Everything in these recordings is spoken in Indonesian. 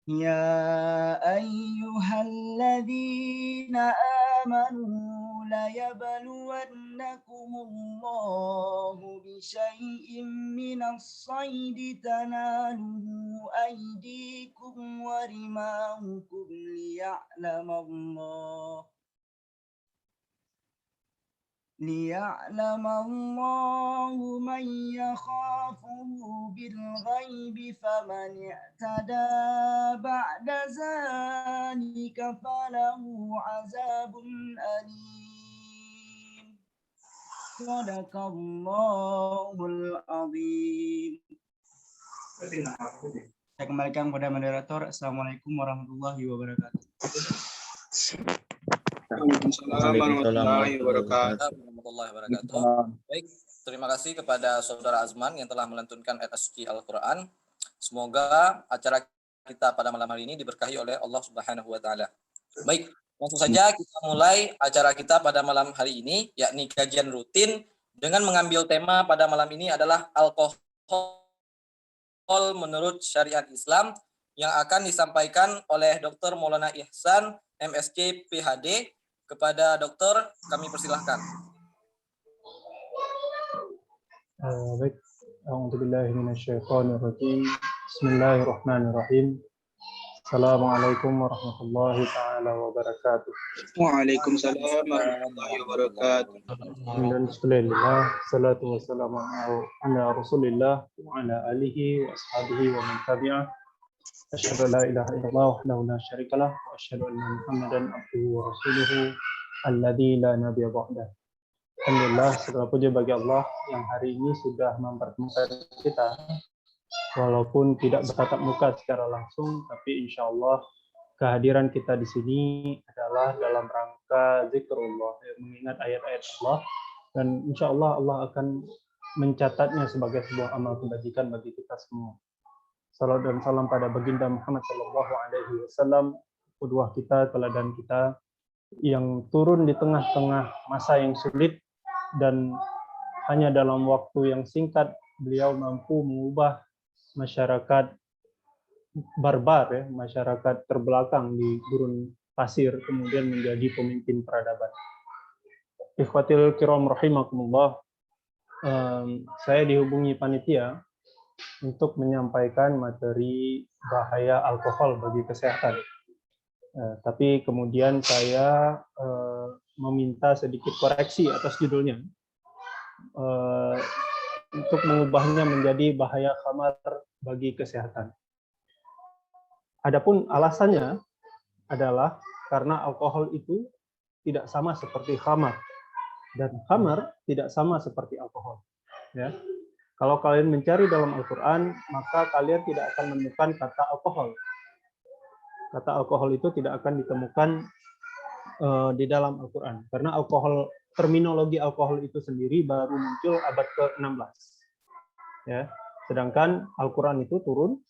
يا أيها الذين آمنوا ليبلونكم الله بشيء من الصيد تناله أيديكم ورماحكم ليعلم الله من يخافه بالغيب فمن اعتدى بعد ذلك فله عذاب أليم صدق الله العظيم. Saya kembalikan kepada moderator. Assalamualaikum warahmatullahi wabarakatuh. Waalaikumsalam warahmatullahi wabarakatuh. Baik, terima kasih kepada Saudara Azman yang telah melantunkan ayat suci Al-Quran. Semoga acara kita pada malam hari ini diberkahi oleh Allah Subhanahu wa Ta'ala. Baik, langsung saja kita mulai acara kita pada malam hari ini, yakni kajian rutin dengan mengambil tema pada malam ini adalah alkohol menurut syariat Islam yang akan disampaikan oleh Dr. Maulana Ihsan, MSc PhD. Kepada dokter, kami persilahkan. Baik, a'udzubillahi minasyaitonirrajim. Bismillahirrahmanirrahim. Assalamualaikum warahmatullahi taala wabarakatuh. Waalaikumsalam warahmatullahi wabarakatuh. Alhamdulillah, salatu wassalamu ala Rasulillah wa ala alihi wa ashabihi wa man tabi'ah. Asyhadu an la ilaha illallah wahdahu la syarikalah wa asyhadu anna Muhammadan abduhu wa rasuluhu alladzi la nabiyya ba'dah. Alhamdulillah, segala puji bagi Allah yang hari ini sudah mempertemukan kita walaupun tidak bertatap muka secara langsung, tapi insya Allah kehadiran kita di sini adalah dalam rangka zikrullah, mengingat ayat-ayat Allah, dan insya Allah Allah akan mencatatnya sebagai sebuah amal kebajikan bagi kita semua. Salam dan salam pada baginda Muhammad Sallallahu Alaihi Wasallam, qudwah kita, teladan kita, yang turun di tengah-tengah masa yang sulit dan hanya dalam waktu yang singkat beliau mampu mengubah masyarakat barbar, ya, masyarakat terbelakang di gurun pasir, kemudian menjadi pemimpin peradaban. Ikhwatil kiram rahimakumullah, saya dihubungi panitia untuk menyampaikan materi bahaya alkohol bagi kesehatan. Tapi kemudian saya meminta sedikit koreksi atas judulnya untuk mengubahnya menjadi bahaya khamar bagi kesehatan. Adapun alasannya adalah karena alkohol itu tidak sama seperti khamar dan khamar tidak sama seperti alkohol. Ya. Kalau kalian mencari dalam Al-Quran, maka kalian tidak akan menemukan kata alkohol. Kata alkohol itu tidak akan ditemukan di dalam Al-Quran. Karena alkohol, terminologi alkohol itu sendiri baru muncul abad ke-16. Ya. Sedangkan Al-Quran itu turun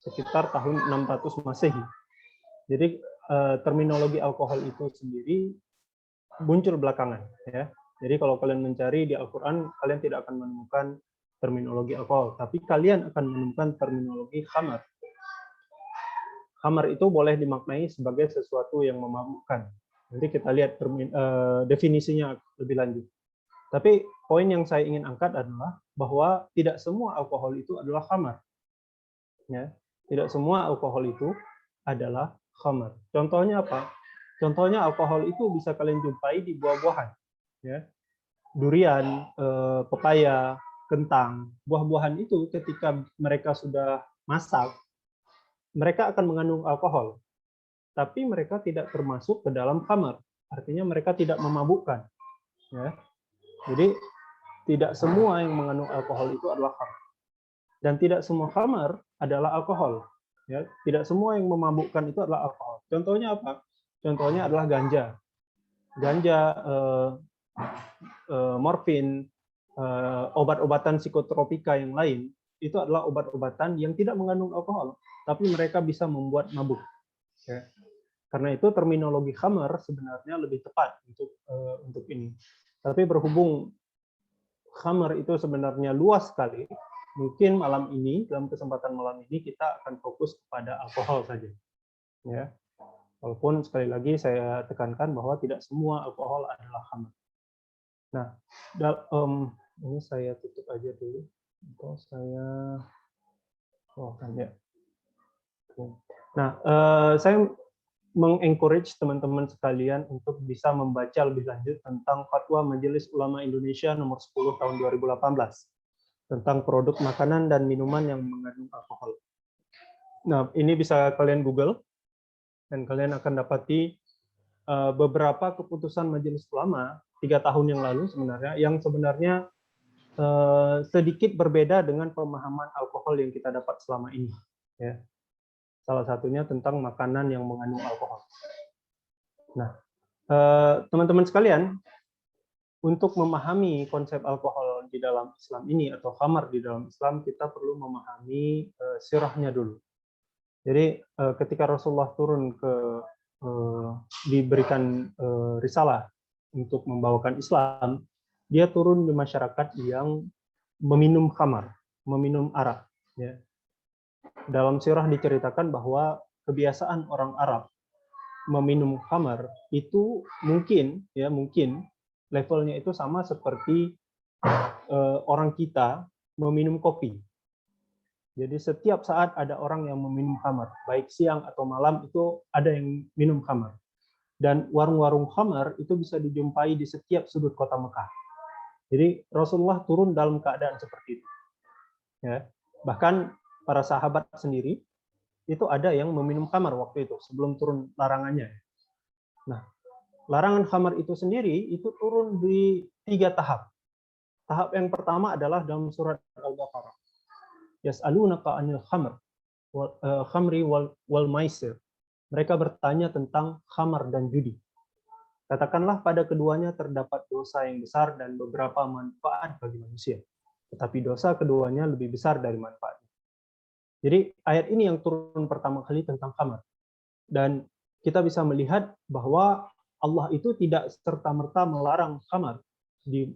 sekitar tahun 600 Masehi. Jadi terminologi alkohol itu sendiri muncul belakangan. Ya. Jadi kalau kalian mencari di Al-Quran, kalian tidak akan menemukan terminologi alkohol, tapi kalian akan menemukan terminologi khamar. Khamar itu boleh dimaknai sebagai sesuatu yang memabukkan. Nanti kita lihat definisinya lebih lanjut. Tapi poin yang saya ingin angkat adalah bahwa tidak semua alkohol itu adalah khamar. Ya, tidak semua alkohol itu adalah khamar. Contohnya apa? Contohnya alkohol itu bisa kalian jumpai di buah-buahan. Ya. Durian, pepaya, kentang, buah-buahan itu ketika mereka sudah masak, mereka akan mengandung alkohol. Tapi mereka tidak termasuk ke dalam khamar. Artinya mereka tidak memabukkan. Ya. Jadi tidak semua yang mengandung alkohol itu adalah khamar. Dan tidak semua khamar adalah alkohol. Ya. Tidak semua yang memabukkan itu adalah alkohol. Contohnya apa? Contohnya adalah ganja. Ganja, morfin, obat-obatan psikotropika yang lain, itu adalah obat-obatan yang tidak mengandung alkohol, tapi mereka bisa membuat mabuk. Ya. Karena itu terminologi khamar sebenarnya lebih tepat untuk ini. Tapi berhubung khamar itu sebenarnya luas sekali, mungkin malam ini, dalam kesempatan malam ini kita akan fokus kepada alkohol saja. Ya. Walaupun sekali lagi saya tekankan bahwa tidak semua alkohol adalah khamar. Nah, ini saya tutup aja dulu. Atau saya, ya. Nah, saya mengencourage teman-teman sekalian untuk bisa membaca lebih lanjut tentang Fatwa Majelis Ulama Indonesia nomor 10 tahun 2018 tentang produk makanan dan minuman yang mengandung alkohol. Nah, ini bisa kalian Google dan kalian akan dapati beberapa keputusan Majelis Ulama 3 tahun yang lalu yang sebenarnya sedikit berbeda dengan pemahaman alkohol yang kita dapat selama ini. Ya. Salah satunya tentang makanan yang mengandung alkohol. Nah, teman-teman sekalian, untuk memahami konsep alkohol di dalam Islam ini atau khamar di dalam Islam, kita perlu memahami sirahnya dulu. Jadi ketika Rasulullah turun diberikan risalah untuk membawakan Islam, dia turun di masyarakat yang meminum khamar, meminum arak. Ya. Dalam sirah diceritakan bahwa kebiasaan orang Arab meminum khamar itu mungkin levelnya itu sama seperti orang kita meminum kopi. Jadi setiap saat ada orang yang meminum khamar, baik siang atau malam itu ada yang minum khamar. Dan warung-warung khamar itu bisa dijumpai di setiap sudut kota Mekah. Jadi Rasulullah turun dalam keadaan seperti itu. Ya. Bahkan para sahabat sendiri itu ada yang meminum khamar waktu itu sebelum turun larangannya. Nah, larangan khamar itu sendiri itu turun di 3 tahap. Tahap yang pertama adalah dalam surat Al-Baqarah. Yas'alunaka 'anil khamri wal maisir. Mereka bertanya tentang khamar dan judi. Katakanlah pada keduanya terdapat dosa yang besar dan beberapa manfaat bagi manusia. Tetapi dosa keduanya lebih besar dari manfaat. Jadi ayat ini yang turun pertama kali tentang khamar. Dan kita bisa melihat bahwa Allah itu tidak serta-merta melarang khamar di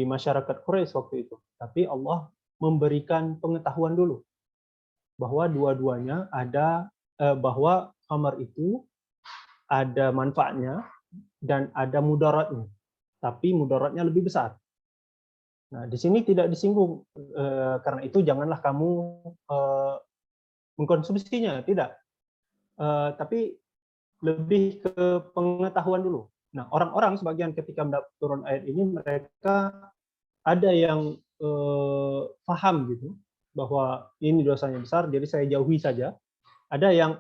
masyarakat Quraisy waktu itu. Tapi Allah memberikan pengetahuan dulu bahwa dua-duanya bahwa khamar itu ada manfaatnya dan ada mudaratnya. Tapi mudaratnya lebih besar. Nah, di sini tidak disinggung karena itu janganlah kamu mengkonsumsinya, tidak. Tapi lebih ke pengetahuan dulu. Nah, orang-orang sebagian ketika turun ayat ini mereka ada yang paham gitu bahwa ini dosanya besar, jadi saya jauhi saja. Ada yang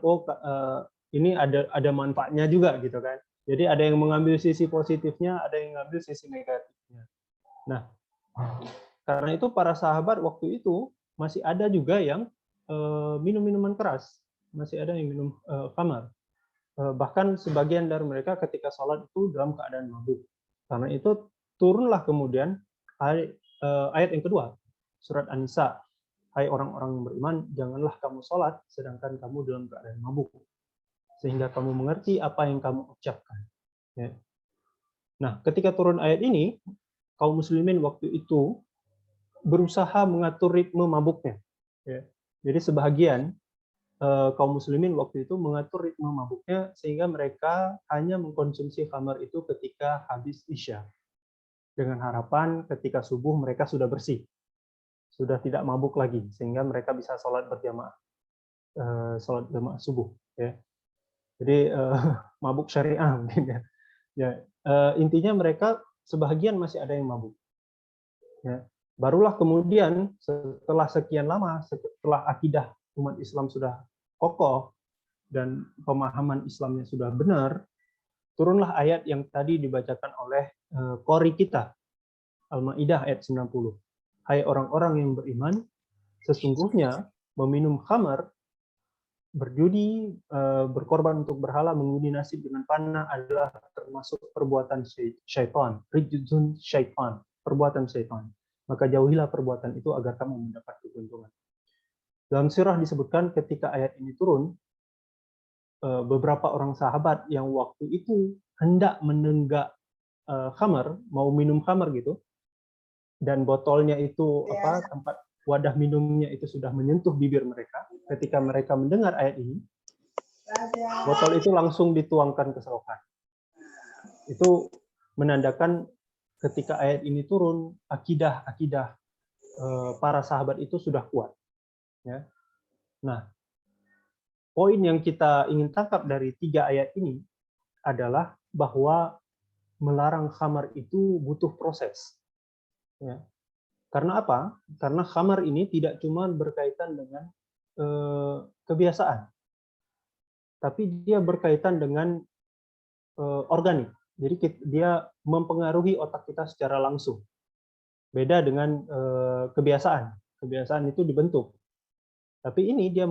ini ada manfaatnya juga gitu kan. Jadi ada yang mengambil sisi positifnya, ada yang mengambil sisi negatifnya. Nah, karena itu para sahabat waktu itu masih ada juga yang minum minuman keras, masih ada yang minum khamar. Bahkan sebagian dari mereka ketika sholat itu dalam keadaan mabuk. Karena itu turunlah kemudian ayat yang kedua, surat An-Nisa. Hai orang-orang yang beriman, janganlah kamu sholat sedangkan kamu dalam keadaan mabuk, sehingga kamu mengerti apa yang kamu ucapkan. Ya. Nah, ketika turun ayat ini, kaum muslimin waktu itu berusaha mengatur ritme mabuknya. Ya. Jadi sebagian kaum muslimin waktu itu mengatur ritme mabuknya sehingga mereka hanya mengkonsumsi khamar itu ketika habis isya. Dengan harapan ketika subuh mereka sudah bersih. Sudah tidak mabuk lagi sehingga mereka bisa sholat berjamaah. Sholat jamaah subuh. Ya. Jadi mabuk syariah mungkin ya. Ya, intinya mereka sebagian masih ada yang mabuk. Ya. Barulah kemudian setelah sekian lama, setelah akidah umat Islam sudah kokoh dan pemahaman Islamnya sudah benar, turunlah ayat yang tadi dibacakan oleh qori kita, Al-Maidah ayat 90. Hai orang-orang yang beriman, sesungguhnya meminum khamar, berjudi, berkorban untuk berhala, mengundi nasib dengan panah adalah termasuk perbuatan syaitan, rijzun syaitan, perbuatan syaitan. Maka jauhilah perbuatan itu agar kamu mendapat keuntungan. Dalam sirah disebutkan ketika ayat ini turun, beberapa orang sahabat yang waktu itu hendak menenggak khamar, mau minum khamar gitu, dan botolnya itu tempat wadah minumnya itu sudah menyentuh bibir mereka, ketika mereka mendengar ayat ini, botol itu langsung dituangkan ke selokan. Itu menandakan ketika ayat ini turun, akidah para sahabat itu sudah kuat. Ya. Nah, poin yang kita ingin tangkap dari 3 ayat ini adalah bahwa melarang khamar itu butuh proses. Ya. Karena apa? Karena khamar ini tidak cuma berkaitan dengan kebiasaan, tapi dia berkaitan dengan organik. Jadi dia mempengaruhi otak kita secara langsung. Beda dengan kebiasaan. Kebiasaan itu dibentuk. Tapi ini dia,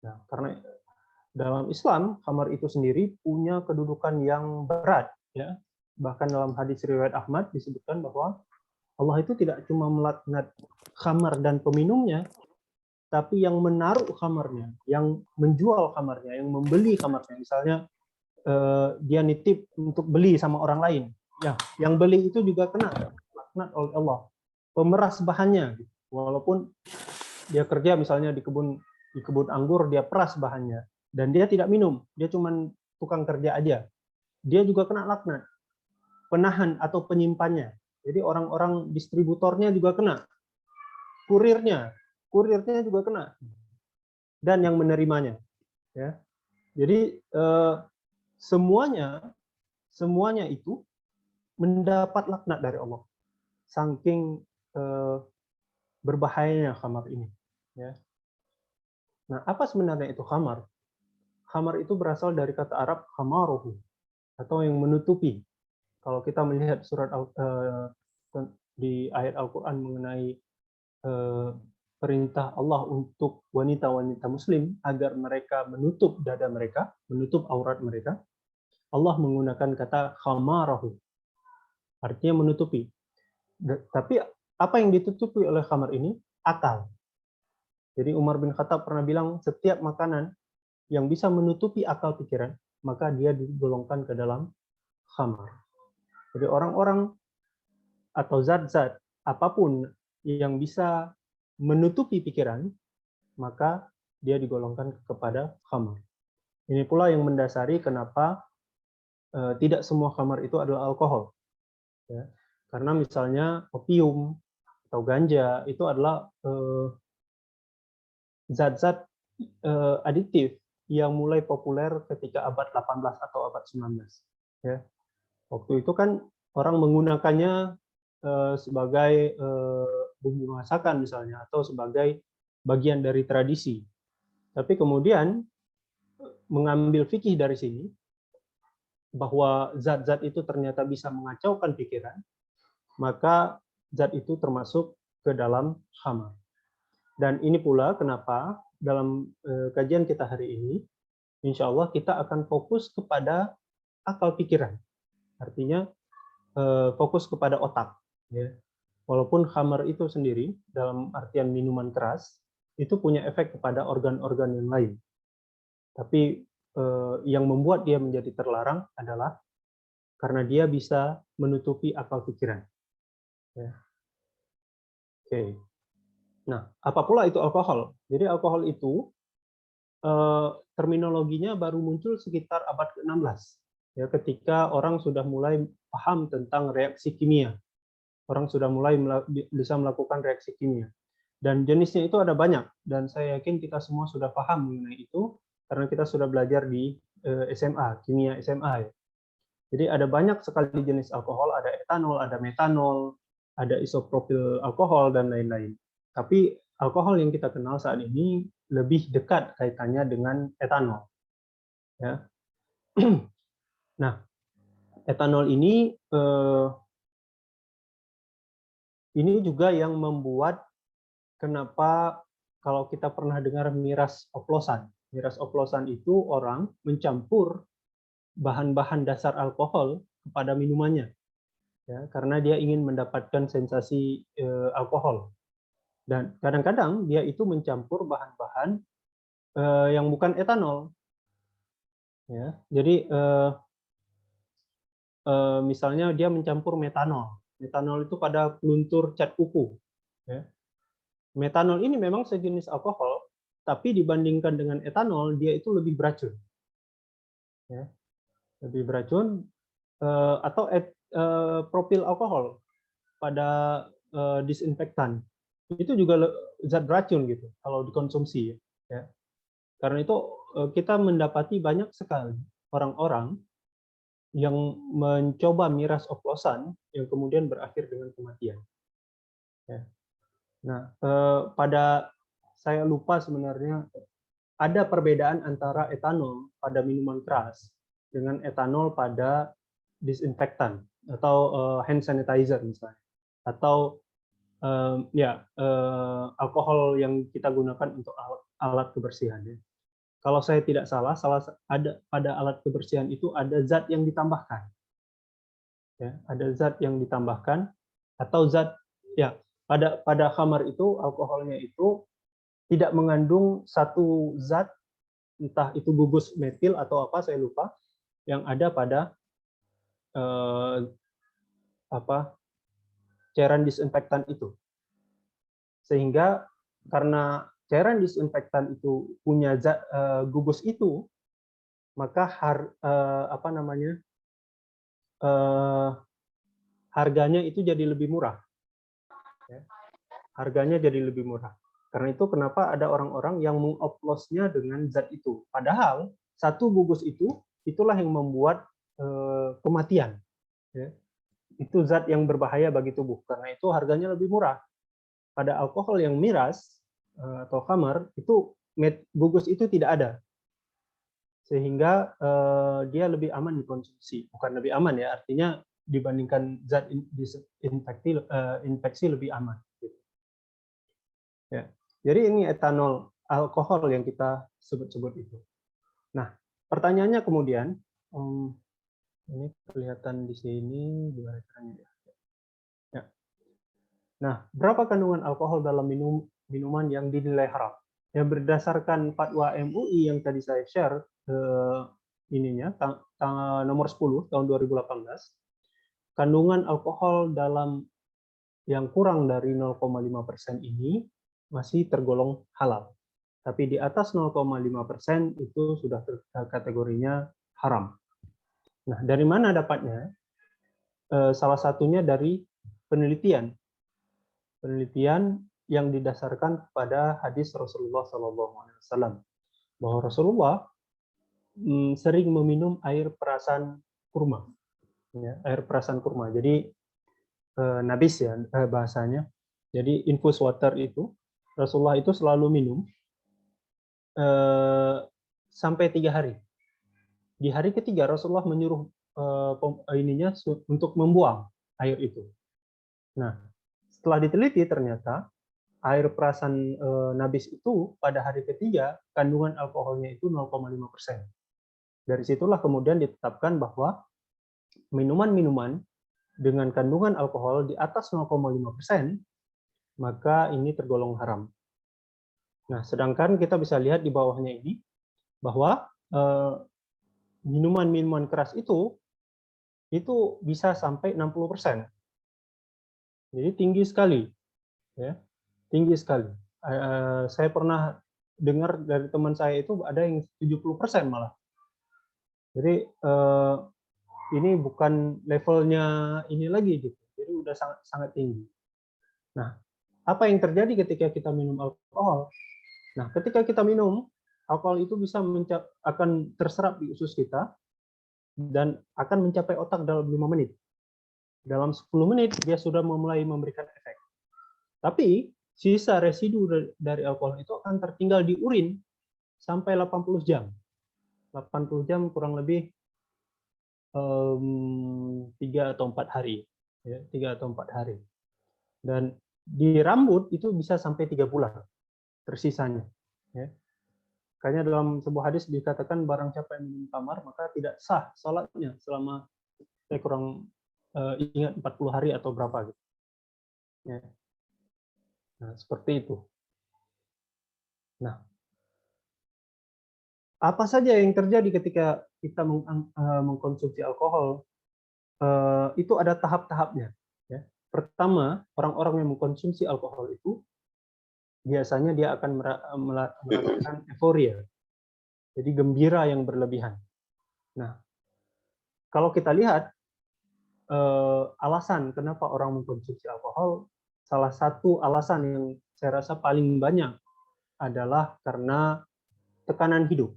nah, karena dalam Islam khamar itu sendiri punya kedudukan yang berat, ya. Bahkan dalam hadis riwayat Ahmad disebutkan bahwa Allah itu tidak cuma melaknat khamar dan peminumnya, tapi yang menaruh khamarnya, yang menjual khamarnya, yang membeli khamarnya. Misalnya dia nitip untuk beli sama orang lain, ya, yang beli itu juga kena laknat oleh Allah. Pemeras bahannya, walaupun dia kerja misalnya di kebun anggur, dia peras bahannya dan dia tidak minum, dia cuma tukang kerja aja, dia juga kena laknat. Penahan atau penyimpannya, jadi orang-orang distributornya juga kena, kurirnya juga kena, dan yang menerimanya, ya. Jadi semuanya itu mendapat laknat dari Allah, saking berbahayanya khamar ini, ya. Nah, apa sebenarnya itu khamar? Khamar itu berasal dari kata Arab khamaruhu, atau yang menutupi. Kalau kita melihat surat di ayat Al-Quran mengenai perintah Allah untuk wanita-wanita Muslim agar mereka menutup dada mereka, menutup aurat mereka, Allah menggunakan kata khamarahu, artinya menutupi. Tapi apa yang ditutupi oleh khamar ini? Akal. Jadi Umar bin Khattab pernah bilang, setiap makanan yang bisa menutupi akal pikiran, maka dia digolongkan ke dalam khamar. Jadi orang-orang atau zat-zat apapun yang bisa menutupi pikiran, maka dia digolongkan kepada khamar. Ini pula yang mendasari kenapa tidak semua khamar itu adalah alkohol. Ya. Karena misalnya opium atau ganja itu adalah zat-zat adiktif yang mulai populer ketika abad 18 atau abad 19. Ya. Waktu itu kan orang menggunakannya sebagai bumbu masakan misalnya, atau sebagai bagian dari tradisi. Tapi kemudian mengambil fikih dari sini, bahwa zat-zat itu ternyata bisa mengacaukan pikiran, maka zat itu termasuk ke dalam khamar. Dan ini pula kenapa dalam kajian kita hari ini, insya Allah kita akan fokus kepada akal pikiran. Artinya fokus kepada otak. Ya. Walaupun khamar itu sendiri dalam artian minuman keras itu punya efek kepada organ-organ yang lain. Tapi yang membuat dia menjadi terlarang adalah karena dia bisa menutupi akal pikiran. Ya. Oke. Nah, apa pula itu alkohol? Jadi alkohol itu terminologinya baru muncul sekitar abad ke-16. Ya, ketika orang sudah mulai paham tentang reaksi kimia. Orang sudah mulai bisa melakukan reaksi kimia. Dan jenisnya itu ada banyak, dan saya yakin kita semua sudah paham mengenai itu, karena kita sudah belajar di SMA, kimia SMA. Ya. Jadi ada banyak sekali jenis alkohol, ada etanol, ada metanol, ada isopropil alkohol, dan lain-lain. Tapi alkohol yang kita kenal saat ini lebih dekat kaitannya dengan etanol. Ya. Nah, etanol ini juga yang membuat kenapa kalau kita pernah dengar miras oplosan. Miras oplosan itu orang mencampur bahan-bahan dasar alkohol kepada minumannya, ya, karena dia ingin mendapatkan sensasi alkohol. Dan kadang-kadang dia itu mencampur bahan-bahan yang bukan etanol. Ya, jadi misalnya dia mencampur metanol. Metanol itu pada peluntur cat kuku. Ya. Metanol ini memang sejenis alkohol, tapi dibandingkan dengan etanol, dia itu lebih beracun. Ya. Lebih beracun, atau propil alkohol pada disinfektan. Itu juga zat beracun gitu, kalau dikonsumsi. Ya. Karena itu kita mendapati banyak sekali orang-orang yang mencoba miras oplosan yang kemudian berakhir dengan kematian. Ya. Nah, saya lupa sebenarnya ada perbedaan antara etanol pada minuman keras dengan etanol pada disinfektan atau hand sanitizer misalnya, atau alkohol yang kita gunakan untuk alat kebersihan. Ya. Kalau saya tidak salah, ada pada alat kebersihan itu ada zat yang ditambahkan. Ya, ada zat yang ditambahkan atau zat ya pada khamar itu alkoholnya itu tidak mengandung satu zat, entah itu gugus metil atau apa saya lupa, yang ada pada cairan disinfektan itu. Sehingga karena cairan disinfektan itu punya zat gugus itu, maka harganya itu jadi lebih murah. Ya. Harganya jadi lebih murah. Karena itu kenapa ada orang-orang yang mengoplosnya dengan zat itu. Padahal satu gugus itulah yang membuat kematian. Ya. Itu zat yang berbahaya bagi tubuh. Karena itu harganya lebih murah. Pada alkohol yang miras atau khamar, itu gugus itu tidak ada. Sehingga dia lebih aman dikonsumsi. Bukan lebih aman ya, artinya dibandingkan zat infeksi lebih aman. Ya. Jadi ini etanol, alkohol yang kita sebut-sebut itu. Nah, pertanyaannya kemudian, ini kelihatan di sini gimana caranya ya? Ya. Nah, berapa kandungan alkohol dalam minuman yang dinilai haram? Yang berdasarkan fatwa MUI yang tadi saya share nomor 10 tahun 2018, kandungan alkohol dalam yang kurang dari 0,5% ini masih tergolong halal. Tapi di atas 0,5% itu sudah kategorinya haram. Nah, dari mana dapatnya? Salah satunya dari penelitian yang didasarkan pada hadis Rasulullah SAW, bahwa Rasulullah sering meminum air perasan kurma, ya, air perasan kurma. Jadi nabis ya bahasanya. Jadi infus water itu Rasulullah itu selalu minum sampai 3 hari. Di hari ketiga Rasulullah menyuruh untuk membuang air itu. Nah, setelah diteliti ternyata air perasan nabis itu pada hari ketiga kandungan alkoholnya itu 0,5%. Dari situlah kemudian ditetapkan bahwa minuman-minuman dengan kandungan alkohol di atas 0,5% maka ini tergolong haram. Nah, sedangkan kita bisa lihat di bawahnya ini bahwa minuman-minuman keras itu bisa sampai 60%. Jadi tinggi sekali, ya, tinggi sekali. Saya pernah dengar dari teman saya itu ada yang 70% malah. Jadi ini bukan levelnya ini lagi gitu. Jadi udah sangat tinggi. Nah, apa yang terjadi ketika kita minum alkohol? Nah, ketika kita minum, alkohol itu akan terserap di usus kita dan akan mencapai otak dalam 5 menit. Dalam 10 menit, dia sudah mulai memberikan efek. Tapi, sisa residu dari alkohol itu akan tertinggal di urin sampai 80 jam. 80 jam kurang lebih 3 atau 4 hari. Ya, 3 atau 4 hari. Dan di rambut itu bisa sampai 3 bulan tersisanya. Ya. Makanya dalam sebuah hadis dikatakan barang siapa yang minum khamar maka tidak sah salatnya selama saya kurang ingat 40 hari atau berapa gitu. Ya. Nah, seperti itu. Nah, apa saja yang terjadi ketika kita mengkonsumsi alkohol? itu ada tahap-tahapnya. Ya. Pertama, orang-orang yang mengkonsumsi alkohol itu biasanya dia akan merasakan euforia, jadi gembira yang berlebihan. Nah, kalau kita lihat alasan kenapa orang mengkonsumsi alkohol, salah satu alasan yang saya rasa paling banyak adalah karena tekanan hidup,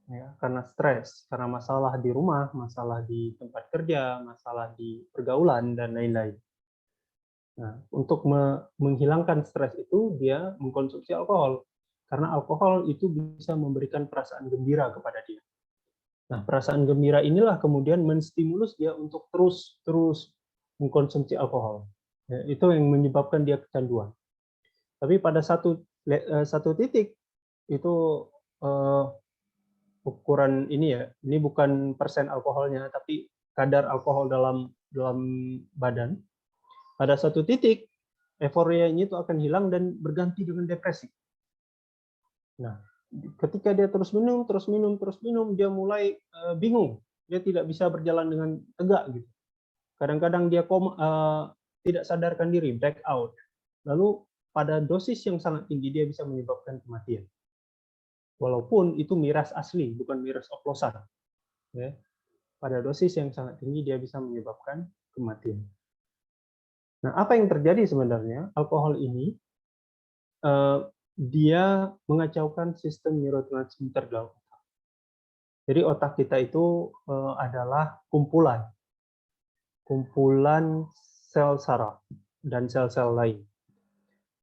ya, karena stres, karena masalah di rumah, masalah di tempat kerja, masalah di pergaulan, dan lain-lain. Nah, untuk menghilangkan stres itu, dia mengkonsumsi alkohol, karena alkohol itu bisa memberikan perasaan gembira kepada dia. Nah, perasaan gembira inilah kemudian menstimulus dia untuk terus mengkonsumsi alkohol. Ya, itu yang menyebabkan dia kecanduan. Tapi pada satu titik itu ukuran ini ya, ini bukan persen alkoholnya, tapi kadar alkohol dalam badan. Pada satu titik euforia ini itu akan hilang dan berganti dengan depresi. Nah, ketika dia terus minum, dia mulai bingung. Dia tidak bisa berjalan dengan tegak gitu. Kadang-kadang dia tidak sadarkan diri, black out. Lalu pada dosis yang sangat tinggi dia bisa menyebabkan kematian. Walaupun itu miras asli, bukan miras oplosan. Ya. Pada dosis yang sangat tinggi dia bisa menyebabkan kematian. Nah, apa yang terjadi sebenarnya? Alkohol ini dia mengacaukan sistem neurotransmitter dalam otak. Jadi otak kita itu adalah kumpulan sel saraf dan sel-sel lain.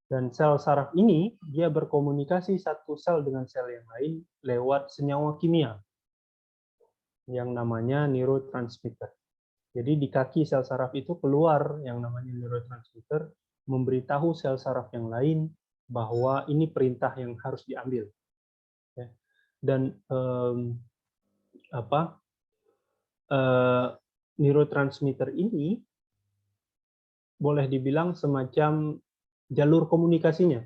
Dan sel saraf ini dia berkomunikasi satu sel dengan sel yang lain lewat senyawa kimia yang namanya neurotransmitter. Jadi di kaki sel saraf itu keluar yang namanya neurotransmitter, memberitahu sel saraf yang lain bahwa ini perintah yang harus diambil. Dan neurotransmitter ini boleh dibilang semacam jalur komunikasinya,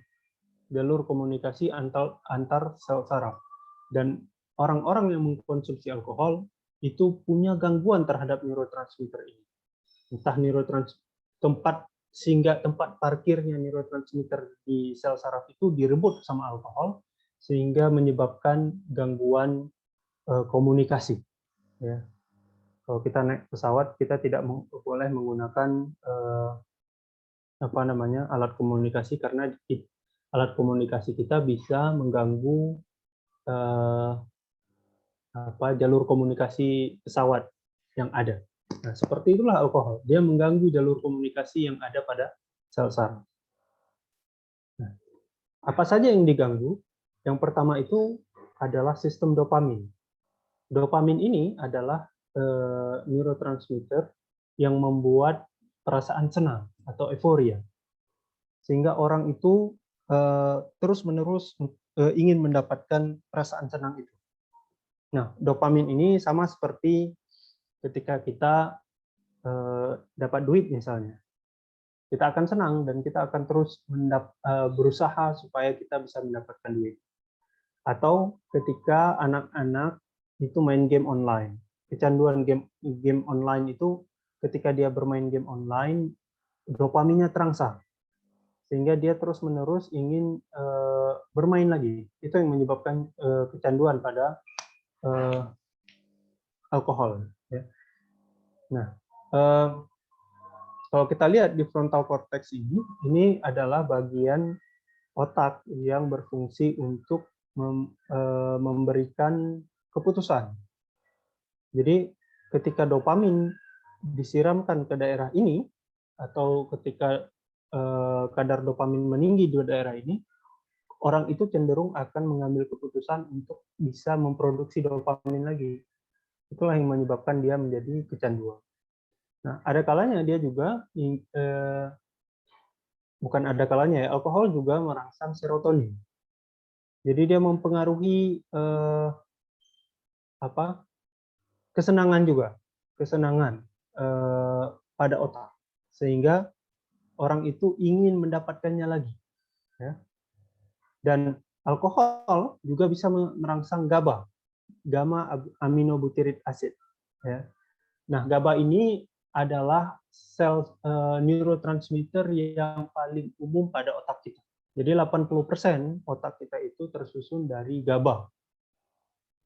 jalur komunikasi antar sel saraf. Dan orang-orang yang mengkonsumsi alkohol itu punya gangguan terhadap neurotransmitter ini. Entah tempat parkirnya neurotransmitter di sel saraf itu direbut sama alkohol, sehingga menyebabkan gangguan komunikasi. Ya. Kalau kita naik pesawat, kita tidak boleh menggunakan alat komunikasi, karena alat komunikasi kita bisa mengganggu jalur komunikasi pesawat yang ada. Nah, seperti itulah alkohol. Dia mengganggu jalur komunikasi yang ada pada sel saraf. Nah, apa saja yang diganggu? Yang pertama itu adalah sistem dopamin. Dopamin ini adalah neurotransmitter yang membuat perasaan senang atau euforia, sehingga orang itu terus-menerus ingin mendapatkan perasaan senang itu. Nah, dopamin ini sama seperti ketika kita dapat duit misalnya. Kita akan senang dan kita akan terus berusaha supaya kita bisa mendapatkan duit. Atau ketika anak-anak itu main game online. Kecanduan game online itu ketika dia bermain game online, dopaminnya terangsang. Sehingga dia terus-menerus ingin bermain lagi. Itu yang menyebabkan kecanduan pada alkohol. Ya. Nah, kalau kita lihat di frontal cortex ini adalah bagian otak yang berfungsi untuk memberikan keputusan. Jadi ketika dopamin disiramkan ke daerah ini, atau ketika kadar dopamin meninggi di daerah ini, orang itu cenderung akan mengambil keputusan untuk bisa memproduksi dopamin lagi. Itulah yang menyebabkan dia menjadi kecanduan. Nah, ada kalanya dia juga, bukan ada kalanya ya, alkohol juga merangsang serotonin. Jadi dia mempengaruhi kesenangan juga, pada otak, sehingga orang itu ingin mendapatkannya lagi. Ya. Dan alkohol juga bisa merangsang GABA, gamma aminobutyric acid. Ya. Nah, GABA ini adalah sel neurotransmitter yang paling umum pada otak kita. Jadi 80% otak kita itu tersusun dari GABA.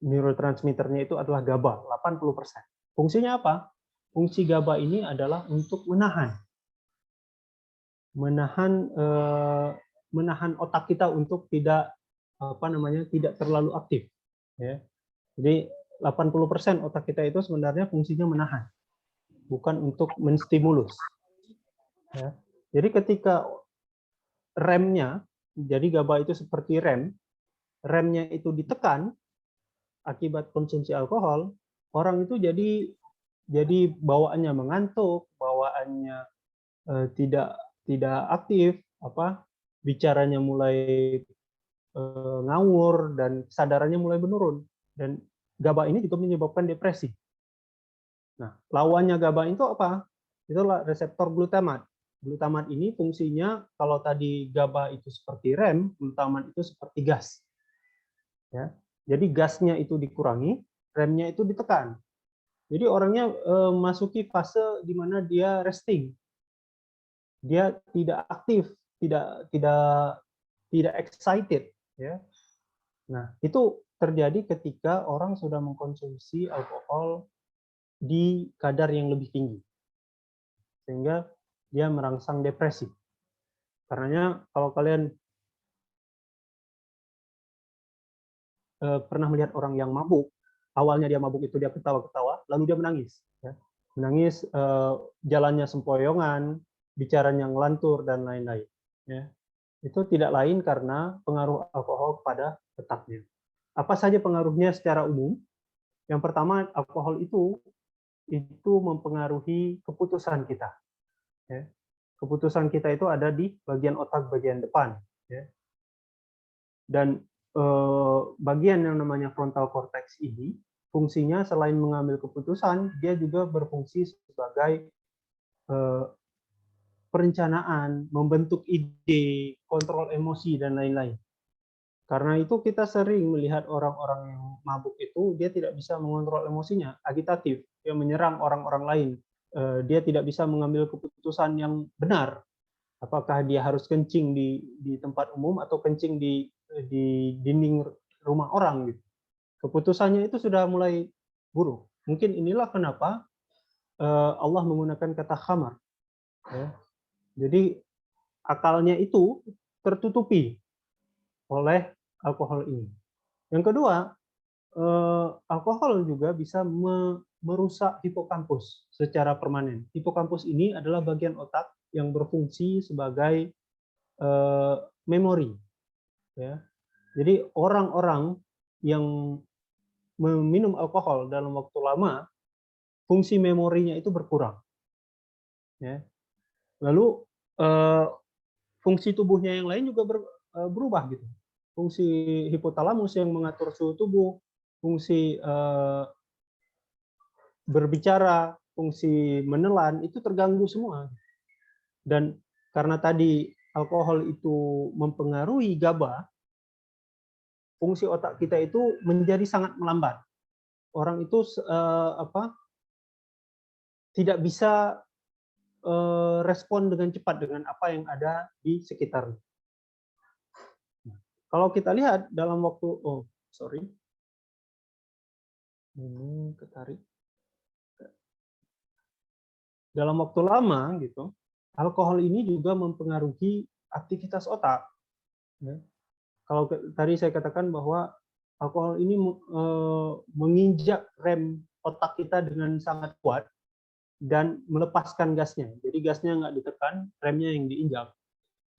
Neurotransmitternya itu adalah GABA, 80%. Fungsinya apa? Fungsi GABA ini adalah untuk menahan otak kita untuk tidak tidak terlalu aktif. Ya. Jadi 80% otak kita itu sebenarnya fungsinya menahan, bukan untuk menstimulus. Ya. Jadi ketika remnya, jadi GABA itu seperti remnya itu ditekan akibat konsumsi alkohol, orang itu jadi bawaannya mengantuk, bawaannya tidak aktif, bicaranya mulai ngawur dan kesadarannya mulai menurun. Dan GABA ini juga menyebabkan depresi. Nah, lawannya GABA itu apa? Itulah reseptor glutamat. Glutamat ini fungsinya, kalau tadi GABA itu seperti rem, glutamat itu seperti gas. Ya. Jadi gasnya itu dikurangi, remnya itu ditekan. Jadi orangnya masuki fase di mana dia resting. Dia tidak aktif, tidak excited, ya. Nah, itu terjadi ketika orang sudah mengkonsumsi alkohol di kadar yang lebih tinggi. Sehingga dia merangsang depresi. Karenanya kalau kalian pernah melihat orang yang mabuk, awalnya dia mabuk itu dia ketawa-ketawa, lalu dia menangis. Ya. Menangis, jalannya sempoyongan, bicaranya ngelantur, dan lain-lain. Ya. Itu tidak lain karena pengaruh alkohol pada otaknya. Apa saja pengaruhnya secara umum? Yang pertama, alkohol itu mempengaruhi keputusan kita. Ya. Keputusan kita itu ada di bagian otak bagian depan. Ya. Dan bagian yang namanya frontal cortex ini, fungsinya selain mengambil keputusan, dia juga berfungsi sebagai perencanaan, membentuk ide, kontrol emosi, dan lain-lain. Karena itu kita sering melihat orang-orang yang mabuk itu, dia tidak bisa mengontrol emosinya, agitatif, dia menyerang orang-orang lain. Dia tidak bisa mengambil keputusan yang benar. Apakah dia harus kencing di tempat umum atau kencing di dinding rumah orang gitu. Keputusannya itu sudah mulai buruk. Mungkin inilah kenapa Allah menggunakan kata khamar. Ya. Jadi akalnya itu tertutupi oleh alkohol ini. Yang kedua, alkohol juga bisa merusak hipokampus secara permanen. Hipokampus ini adalah bagian otak yang berfungsi sebagai memori. Ya. Jadi orang-orang yang meminum alkohol dalam waktu lama, fungsi memorinya itu berkurang. Ya. Lalu fungsi tubuhnya yang lain juga berubah gitu. Fungsi hipotalamus yang mengatur suhu tubuh, fungsi berbicara, fungsi menelan itu terganggu semua. Dan karena tadi alkohol itu mempengaruhi GABA, fungsi otak kita itu menjadi sangat melambat. Orang itu tidak bisa respon dengan cepat dengan apa yang ada di sekitarnya. Kalau kita lihat dalam waktu, ini ketarik. Dalam waktu lama gitu, alkohol ini juga mempengaruhi aktivitas otak. Ya. Kalau tadi saya katakan bahwa alkohol ini menginjak rem otak kita dengan sangat kuat dan melepaskan gasnya. Jadi gasnya nggak ditekan, remnya yang diinjak.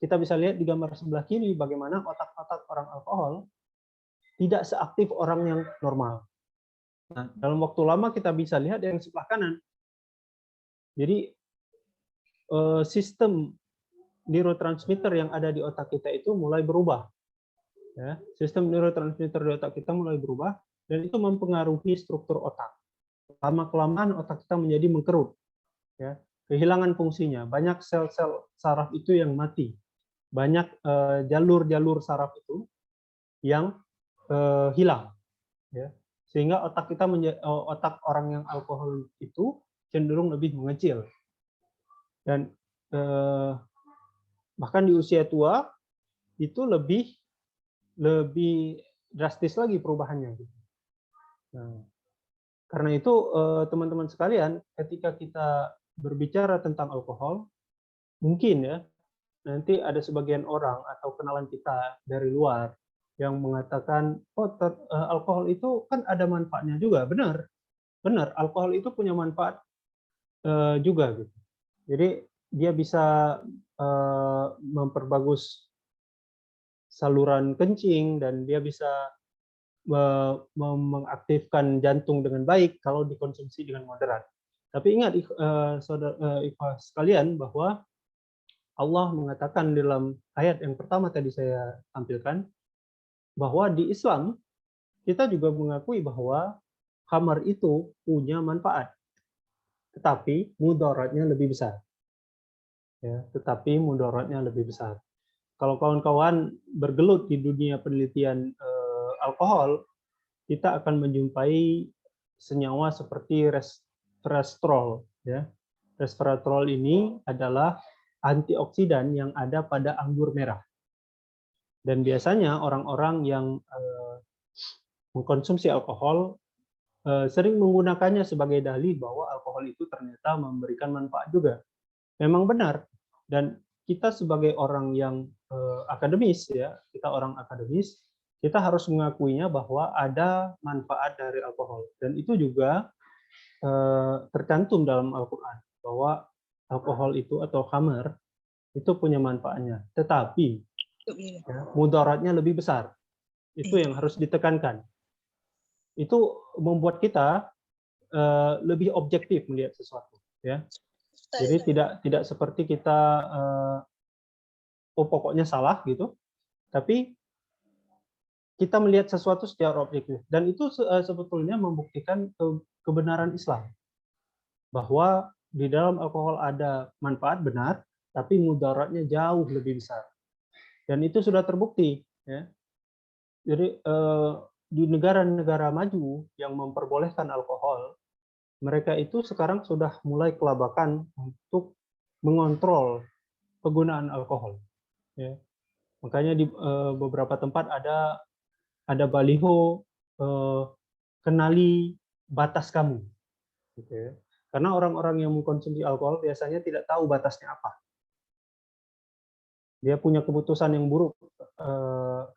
Kita bisa lihat di gambar sebelah kiri bagaimana otak-otak orang alkohol tidak seaktif orang yang normal. Nah, dalam waktu lama kita bisa lihat yang sebelah kanan. Jadi sistem neurotransmitter yang ada di otak kita itu mulai berubah. Ya, sistem neurotransmitter di otak kita mulai berubah dan itu mempengaruhi struktur otak. Lama-kelamaan otak kita menjadi mengkerut. Ya, kehilangan fungsinya. Banyak sel-sel saraf itu yang mati. Banyak jalur-jalur saraf itu yang hilang. Ya. Sehingga otak kita otak orang yang alkohol itu cenderung lebih mengecil. Dan bahkan di usia tua itu lebih drastis lagi perubahannya. Nah, karena itu teman-teman sekalian, ketika kita berbicara tentang alkohol, mungkin ya nanti ada sebagian orang atau kenalan kita dari luar yang mengatakan, alkohol itu kan ada manfaatnya juga. Benar, alkohol itu punya manfaat juga gitu. Jadi dia bisa memperbagus saluran kencing dan dia bisa mengaktifkan jantung dengan baik kalau dikonsumsi dengan moderat. Tapi ingat saudara sekalian bahwa Allah mengatakan dalam ayat yang pertama tadi saya tampilkan bahwa di Islam kita juga mengakui bahwa khamar itu punya manfaat, tetapi mudaratnya lebih besar. Ya, tetapi mudaratnya lebih besar. Kalau kawan-kawan bergelut di dunia penelitian alkohol, kita akan menjumpai senyawa seperti resveratrol. Ya. Resveratrol ini adalah antioksidan yang ada pada anggur merah. Dan biasanya orang-orang yang mengkonsumsi alkohol sering menggunakannya sebagai dalih bahwa alkohol itu ternyata memberikan manfaat juga. Memang benar. Dan kita sebagai orang yang akademis, ya, kita orang akademis, kita harus mengakuinya bahwa ada manfaat dari alkohol. Dan itu juga tercantum dalam Al-Quran, bahwa alkohol itu atau khamar itu punya manfaatnya. Tetapi ya, mudaratnya lebih besar. Itu yang harus ditekankan. Itu membuat kita lebih objektif melihat sesuatu. Ya. Jadi tidak seperti kita pokoknya salah gitu, tapi kita melihat sesuatu secara objektif. Dan itu sebetulnya membuktikan kebenaran Islam. Bahwa di dalam alkohol ada manfaat benar, tapi mudaratnya jauh lebih besar. Dan itu sudah terbukti. Ya. Jadi di negara-negara maju yang memperbolehkan alkohol, mereka itu sekarang sudah mulai kelabakan untuk mengontrol penggunaan alkohol. Ya. Makanya di beberapa tempat ada baliho kenali batas kamu. Gitu ya. Karena orang-orang yang mengkonsumsi alkohol biasanya tidak tahu batasnya apa. Dia punya keputusan yang buruk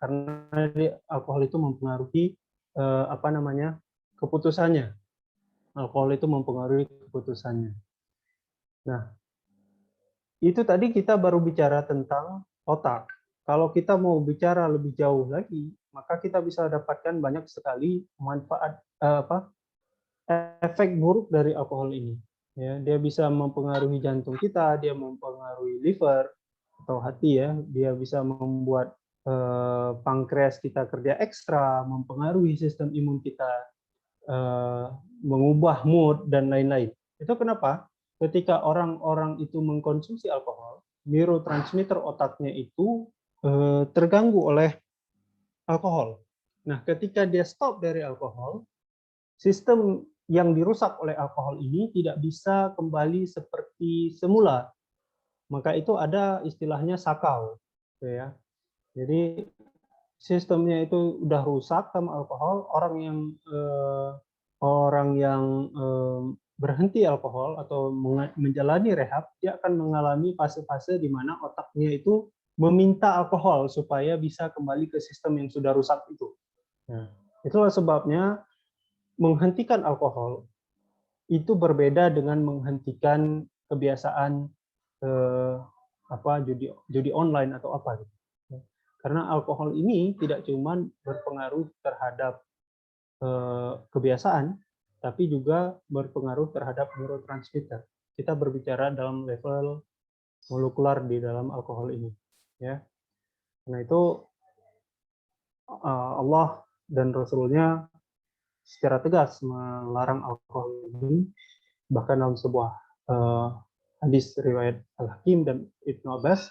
karena alkohol itu mempengaruhi keputusannya. Alkohol itu mempengaruhi keputusannya. Nah, itu tadi kita baru bicara tentang otak. Kalau kita mau bicara lebih jauh lagi, maka kita bisa dapatkan banyak sekali manfaat efek buruk dari alkohol ini. Ya, dia bisa mempengaruhi jantung kita, dia mempengaruhi liver atau hati ya, dia bisa membuat pankreas kita kerja ekstra, mempengaruhi sistem imun kita, mengubah mood dan lain-lain. Itu kenapa? Ketika orang-orang itu mengkonsumsi alkohol, neurotransmitter otaknya itu terganggu oleh alkohol. Nah, ketika dia stop dari alkohol, sistem yang dirusak oleh alkohol ini tidak bisa kembali seperti semula. Maka itu ada istilahnya sakau. Ya. Jadi sistemnya itu udah rusak sama alkohol, orang yang berhenti alkohol atau menjalani rehab, dia akan mengalami fase-fase di mana otaknya itu meminta alkohol supaya bisa kembali ke sistem yang sudah rusak itu. Nah, itulah sebabnya menghentikan alkohol itu berbeda dengan menghentikan kebiasaan judi online atau apa gitu. Karena alkohol ini tidak cuma berpengaruh terhadap kebiasaan, tapi juga berpengaruh terhadap neurotransmitter. Kita berbicara dalam level molekular di dalam alkohol ini. Ya. Karena itu Allah dan Rasul-Nya secara tegas melarang alkohol ini, bahkan dalam sebuah hadis riwayat Al-Hakim dan Ibnu Abbas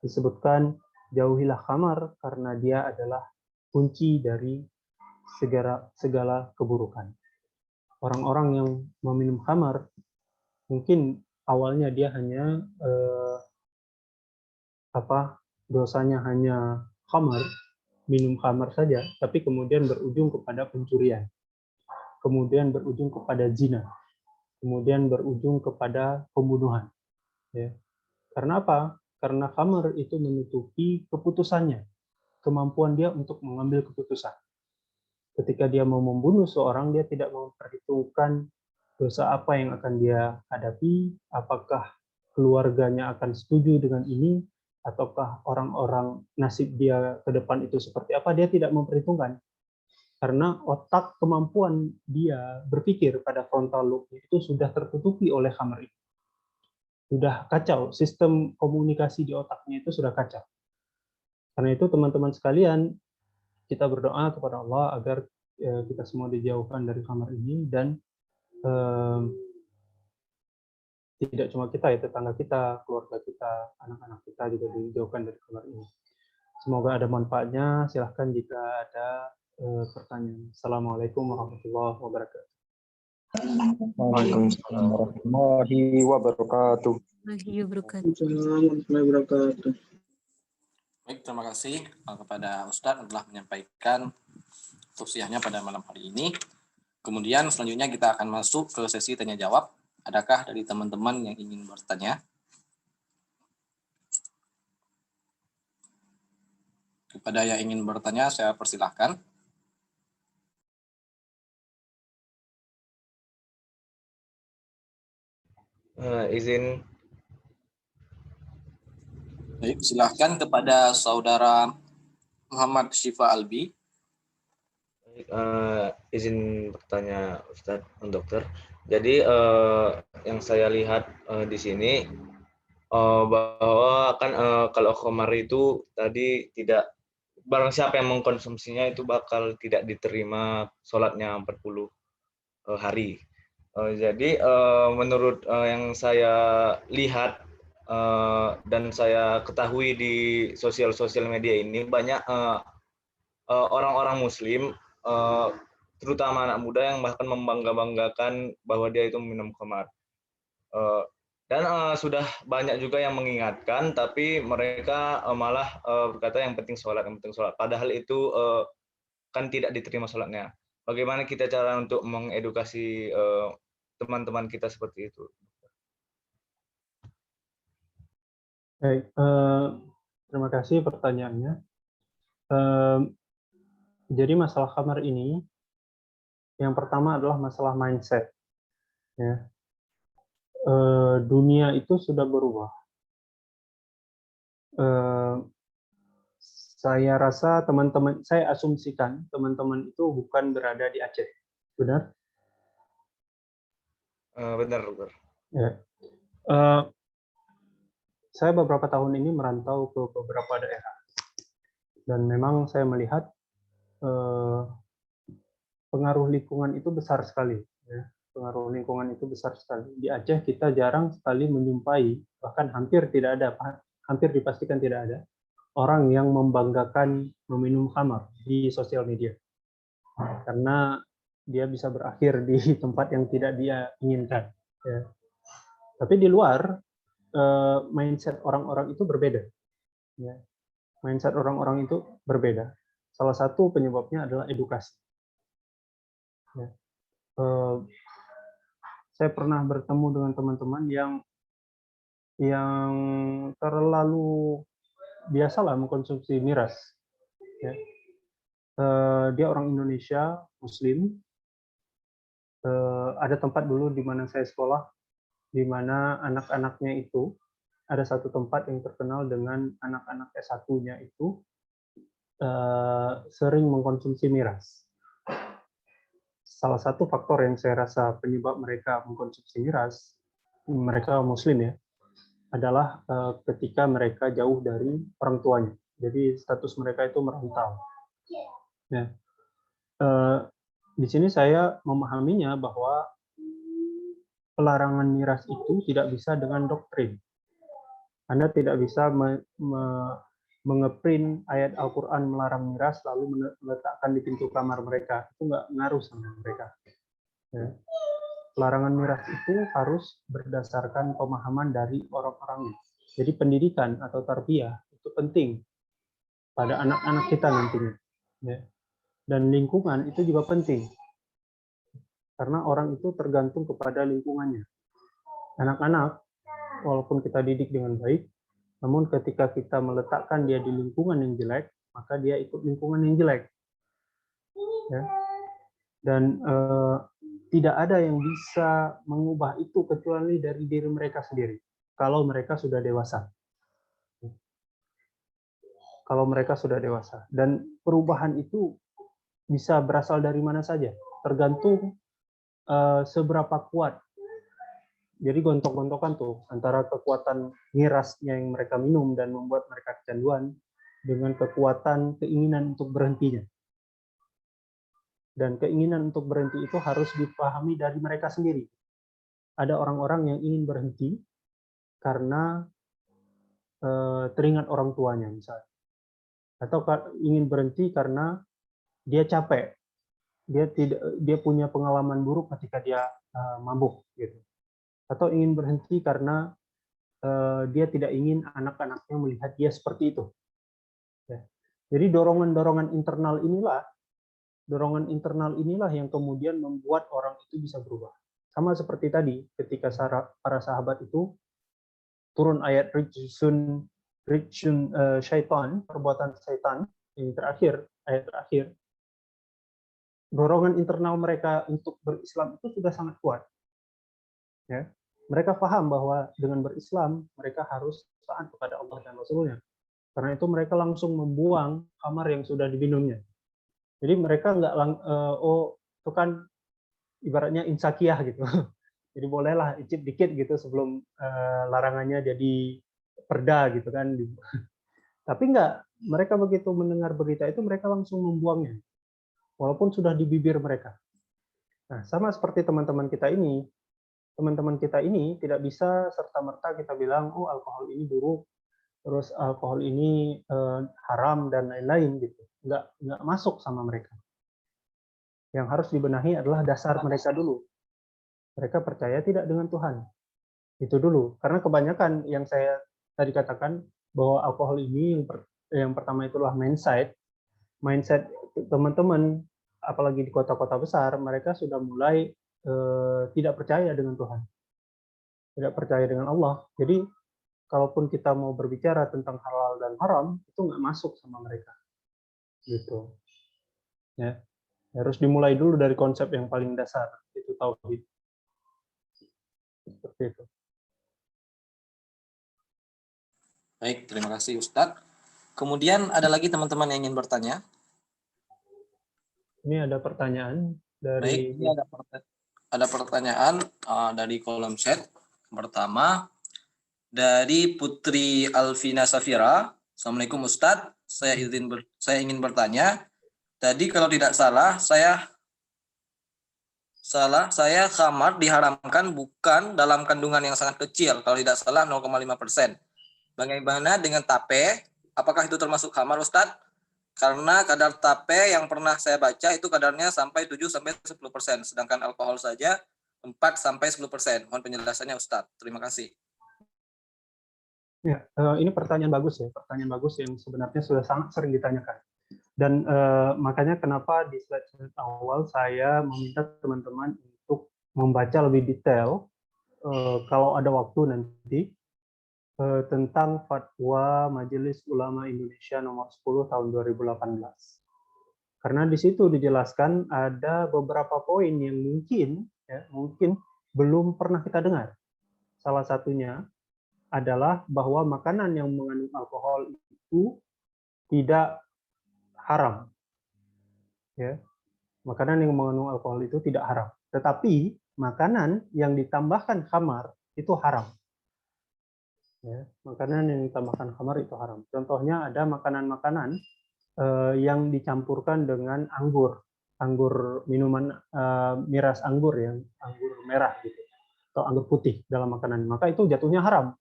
disebutkan, jauhilah khamar karena dia adalah kunci dari segala keburukan. Orang-orang yang meminum khamar Mungkin awalnya dia hanya dosanya hanya khamar, minum khamar saja, tapi kemudian berujung kepada pencurian, kemudian berujung kepada zina, kemudian berujung kepada pembunuhan. Ya. Karena apa? Karena khamar itu menutupi keputusannya, kemampuan dia untuk mengambil keputusan. Ketika dia mau membunuh seorang, dia tidak memperhitungkan dosa apa yang akan dia hadapi, apakah keluarganya akan setuju dengan ini, ataukah orang-orang nasib dia ke depan itu seperti apa, dia tidak memperhitungkan. Karena otak kemampuan dia berpikir pada frontal lobe itu sudah tertutupi oleh khamar itu. Sudah kacau, sistem komunikasi di otaknya itu sudah kacau. Karena itu teman-teman sekalian, kita berdoa kepada Allah agar kita semua dijauhkan dari khamar ini, dan tidak cuma kita ya, tetangga kita, keluarga kita, anak-anak kita juga dijauhkan dari khamar ini. Semoga ada manfaatnya. Silahkan jika ada pertanyaan. Assalamualaikum warahmatullahi wabarakatuh. Waalaikumsalam warahmatullahi wabarakatuh. Assalamualaikum warahmatullahi wabarakatuh. Baik, terima kasih kepada Ustadz telah menyampaikan tausiahnya pada malam hari ini. Kemudian selanjutnya kita akan masuk ke sesi tanya jawab. Adakah dari teman-teman yang ingin bertanya? Kepada yang ingin bertanya, saya persilahkan. Izin. Baik, silahkan kepada saudara Muhammad Syifa Albi. Izin bertanya Ustadz, Dokter. Jadi yang saya lihat di sini bahwa kan kalau khamar itu tadi tidak, barang siapa yang mengkonsumsinya itu bakal tidak diterima sholatnya 40 hari. Jadi menurut yang saya lihat dan saya ketahui di sosial media ini, banyak orang-orang Muslim, terutama anak muda, yang bahkan membanggakan bahwa dia itu minum khamar. Dan sudah banyak juga yang mengingatkan, tapi mereka malah berkata yang penting sholat. Padahal itu kan tidak diterima sholatnya. Bagaimana kita cara untuk mengedukasi teman-teman kita seperti itu? Baik, terima kasih pertanyaannya. Jadi masalah khamar ini, yang pertama adalah masalah mindset. Ya. Dunia itu sudah berubah. Saya rasa teman-teman, saya asumsikan teman-teman itu bukan berada di Aceh, benar? Benar. Ya. Saya beberapa tahun ini merantau ke beberapa daerah, dan memang saya melihat pengaruh lingkungan itu besar sekali. Ya. Pengaruh lingkungan itu besar sekali. Di Aceh kita jarang sekali menjumpai, bahkan hampir dipastikan tidak ada orang yang membanggakan meminum khamar di sosial media, karena dia bisa berakhir di tempat yang tidak dia inginkan. Ya. Tapi di luar, mindset orang-orang itu berbeda. Ya. Mindset orang-orang itu berbeda. Salah satu penyebabnya adalah edukasi. Ya. Saya pernah bertemu dengan teman-teman yang terlalu biasalah mengkonsumsi miras. Ya. Dia orang Indonesia, Muslim. Ada tempat dulu di mana saya sekolah, di mana anak-anaknya itu, ada satu tempat yang terkenal dengan anak-anak S1-nya itu sering mengkonsumsi miras. Salah satu faktor yang saya rasa penyebab mereka mengkonsumsi miras, mereka Muslim ya, adalah ketika mereka jauh dari orang tuanya. Jadi status mereka itu merantau. Ya. Di sini saya memahaminya bahwa pelarangan miras itu tidak bisa dengan doktrin. Anda tidak bisa mengeprint ayat Al-Quran melarang miras lalu meletakkan di pintu kamar mereka. Itu nggak ngaruh sama mereka. Ya. Pelarangan miras itu harus berdasarkan pemahaman dari orang-orangnya. Jadi pendidikan atau tarbiyah itu penting pada anak-anak kita nantinya. Ya. Dan lingkungan itu juga penting. Karena orang itu tergantung kepada lingkungannya. Anak-anak, walaupun kita didik dengan baik, namun ketika kita meletakkan dia di lingkungan yang jelek, maka dia ikut lingkungan yang jelek. Ya. Dan tidak ada yang bisa mengubah itu kecuali dari diri mereka sendiri. Kalau mereka sudah dewasa. Kalau mereka sudah dewasa. Dan perubahan itu bisa berasal dari mana saja. Tergantung seberapa kuat. Jadi gontok-gontokan tuh antara kekuatan mirasnya yang mereka minum dan membuat mereka kecanduan dengan kekuatan keinginan untuk berhentinya. Dan keinginan untuk berhenti itu harus dipahami dari mereka sendiri. Ada orang-orang yang ingin berhenti karena teringat orang tuanya misalnya. Atau ingin berhenti karena dia capek. Dia punya pengalaman buruk ketika dia mabuk gitu. Atau ingin berhenti karena dia tidak ingin anak-anaknya melihat dia seperti itu. Ya. Jadi dorongan-dorongan internal inilah yang kemudian membuat orang itu bisa berubah. Sama seperti tadi, ketika para sahabat itu turun ayat rijsun syaitan, perbuatan syaitan, yang terakhir, ayat terakhir, dorongan internal mereka untuk berislam itu sudah sangat kuat. Ya. Mereka paham bahwa dengan berislam, mereka harus taat kepada Allah dan Rasulnya. Karena itu mereka langsung membuang khamar yang sudah diminumnya. Jadi mereka nggak itu kan ibaratnya insakiyah gitu. Jadi bolehlah icip dikit gitu sebelum larangannya jadi perda gitu kan. Tapi nggak, mereka begitu mendengar berita itu mereka langsung membuangnya. Walaupun sudah di bibir mereka. Nah, sama seperti teman-teman kita ini. Teman-teman kita ini tidak bisa serta-merta kita bilang, oh alkohol ini buruk, terus alkohol ini haram dan lain-lain gitu. Nggak masuk sama mereka. Yang harus dibenahi adalah dasar mereka dulu. Mereka percaya tidak dengan Tuhan. Itu dulu. Karena kebanyakan yang saya tadi katakan bahwa alkohol ini yang pertama itulah mindset. Mindset teman-teman, apalagi di kota-kota besar, mereka sudah mulai tidak percaya dengan Tuhan. Tidak percaya dengan Allah. Jadi kalaupun kita mau berbicara tentang halal dan haram, itu nggak masuk sama mereka. Gitu. Ya. Harus dimulai dulu dari konsep yang paling dasar, itu tauhid. Seperti itu. Baik, terima kasih Ustadz. Kemudian ada lagi teman-teman yang ingin bertanya? Ini ada pertanyaan dari... Baik, ini ada pertanyaan dari kolom chat. Pertama, dari Putri Alvina Safira. Assalamualaikum Ustadz, saya ingin bertanya. Tadi kalau tidak salah, saya khamar diharamkan bukan dalam kandungan yang sangat kecil. Kalau tidak salah 0,5%. Bagaimana dengan tape? Apakah itu termasuk khamar Ustadz? Karena kadar tape yang pernah saya baca itu kadarnya sampai 7-10%. Sedangkan alkohol saja 4-10%. Mohon penjelasannya Ustadz. Terima kasih. Ya, ini pertanyaan bagus ya. Pertanyaan bagus yang sebenarnya sudah sangat sering ditanyakan. Dan makanya kenapa di slide awal saya meminta teman-teman untuk membaca lebih detail kalau ada waktu nanti tentang Fatwa Majelis Ulama Indonesia nomor 10 tahun 2018. Karena di situ dijelaskan ada beberapa poin yang mungkin belum pernah kita dengar. Salah satunya adalah bahwa makanan yang mengandung alkohol itu tidak haram. Ya. Makanan yang mengandung alkohol itu tidak haram. Tetapi makanan yang ditambahkan khamar itu haram. Ya. Makanan yang ditambahkan khamar itu haram. Contohnya ada makanan-makanan yang dicampurkan dengan anggur minuman miras anggur yang anggur merah gitu atau anggur putih dalam makanan. Maka itu jatuhnya haram.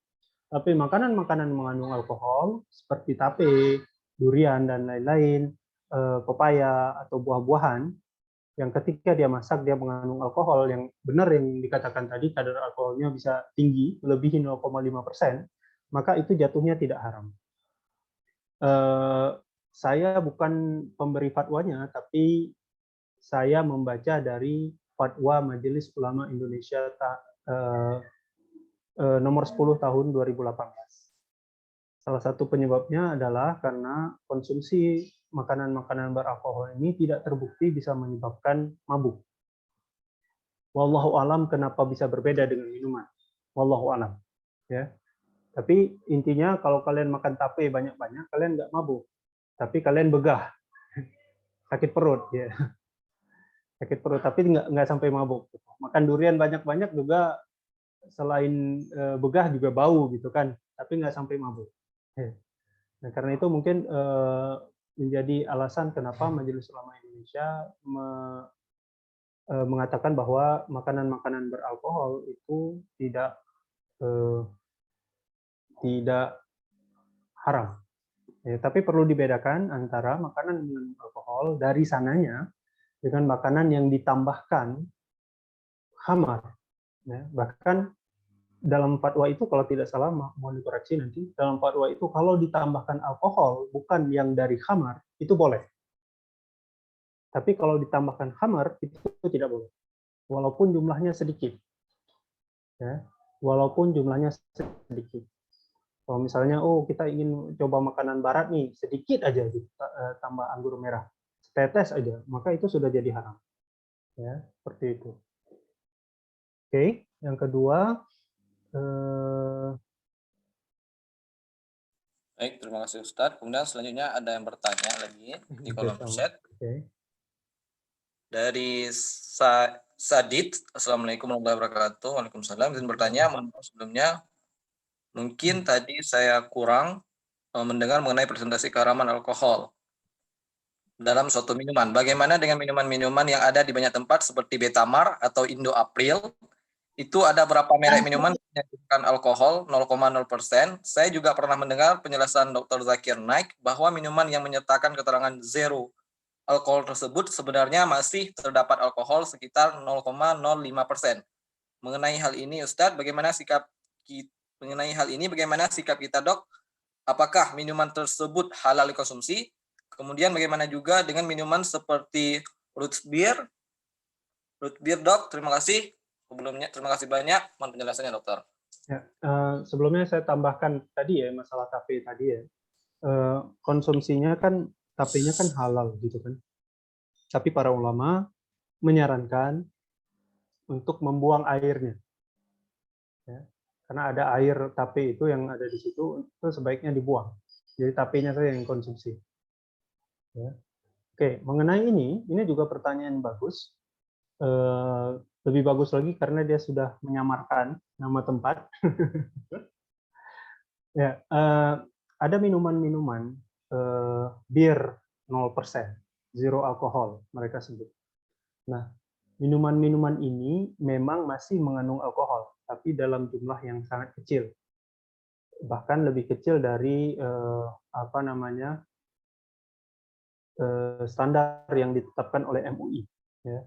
Tapi makanan-makanan mengandung alkohol seperti tape, durian dan lain-lain, pepaya atau buah-buahan yang ketika dia masak dia mengandung alkohol yang benar yang dikatakan tadi kadar alkoholnya bisa tinggi melebihi 0,5%, maka itu jatuhnya tidak haram. Saya bukan pemberi fatwanya, tapi saya membaca dari fatwa Majelis Ulama Indonesia nomor 10 tahun 2018. Salah satu penyebabnya adalah karena konsumsi makanan-makanan beralkohol ini tidak terbukti bisa menyebabkan mabuk. Wallahu alam kenapa bisa berbeda dengan minuman. Wallahu alam. Ya. Tapi intinya kalau kalian makan tape banyak-banyak, kalian nggak mabuk. Tapi kalian begah. Sakit perut. Ya. Sakit perut, tapi nggak sampai mabuk. Makan durian banyak-banyak juga selain begah juga bau gitu kan. Tapi nggak sampai mabuk. Nah, karena itu mungkin menjadi alasan kenapa Majelis Ulama Indonesia mengatakan bahwa makanan-makanan beralkohol itu tidak haram. Ya, tapi perlu dibedakan antara makanan dengan alkohol dari sananya dengan makanan yang ditambahkan khamar. Ya, bahkan dalam fatwa itu kalau tidak salah, mohon dikoreksi nanti, dalam fatwa itu kalau ditambahkan alkohol bukan yang dari khamar, itu boleh. Tapi kalau ditambahkan khamar, itu tidak boleh. Walaupun jumlahnya sedikit. Ya, walaupun jumlahnya sedikit. Kalau misalnya, kita ingin coba makanan barat nih, sedikit aja tambah anggur merah, setetes aja, maka itu sudah jadi haram. Ya, seperti itu. Oke, yang kedua, Baik, terima kasih Ustadz. Kemudian selanjutnya ada yang bertanya lagi di kolom chat. Dari Sadid, Assalamualaikum warahmatullahi wabarakatuh. Waalaikumsalam. Izin bertanya, sebelumnya mungkin tadi saya kurang mendengar mengenai presentasi keharaman alkohol dalam suatu minuman. Bagaimana dengan minuman-minuman yang ada di banyak tempat seperti Betamar atau Indo April? Itu ada berapa merek minuman yang menyebutkan alkohol 0,0%. Saya juga pernah mendengar penjelasan Dr. Zakir Naik bahwa minuman yang menyertakan keterangan zero alkohol tersebut sebenarnya masih terdapat alkohol sekitar 0,05%. Mengenai hal ini, Ustadz, bagaimana sikap kita, Dok? Apakah minuman tersebut halal dikonsumsi? Kemudian bagaimana juga dengan minuman seperti root beer, Dok? Terima kasih. Sebelumnya, terima kasih banyak. Mohon penjelasannya, Dokter. Ya, sebelumnya saya tambahkan tadi ya, masalah tape tadi ya. Konsumsinya kan, tapenya kan halal gitu kan. Tapi para ulama menyarankan untuk membuang airnya. Ya, karena ada air tape itu yang ada di situ, itu sebaiknya dibuang. Jadi tapenya saja yang konsumsi. Ya. Oke, mengenai ini juga pertanyaan bagus. Lebih bagus lagi karena dia sudah menyamarkan nama tempat. Ya, ada minuman-minuman bir 0%, zero alkohol mereka sebut. Nah, minuman-minuman ini memang masih mengandung alkohol, tapi dalam jumlah yang sangat kecil. Bahkan lebih kecil dari standar yang ditetapkan oleh MUI. Ya.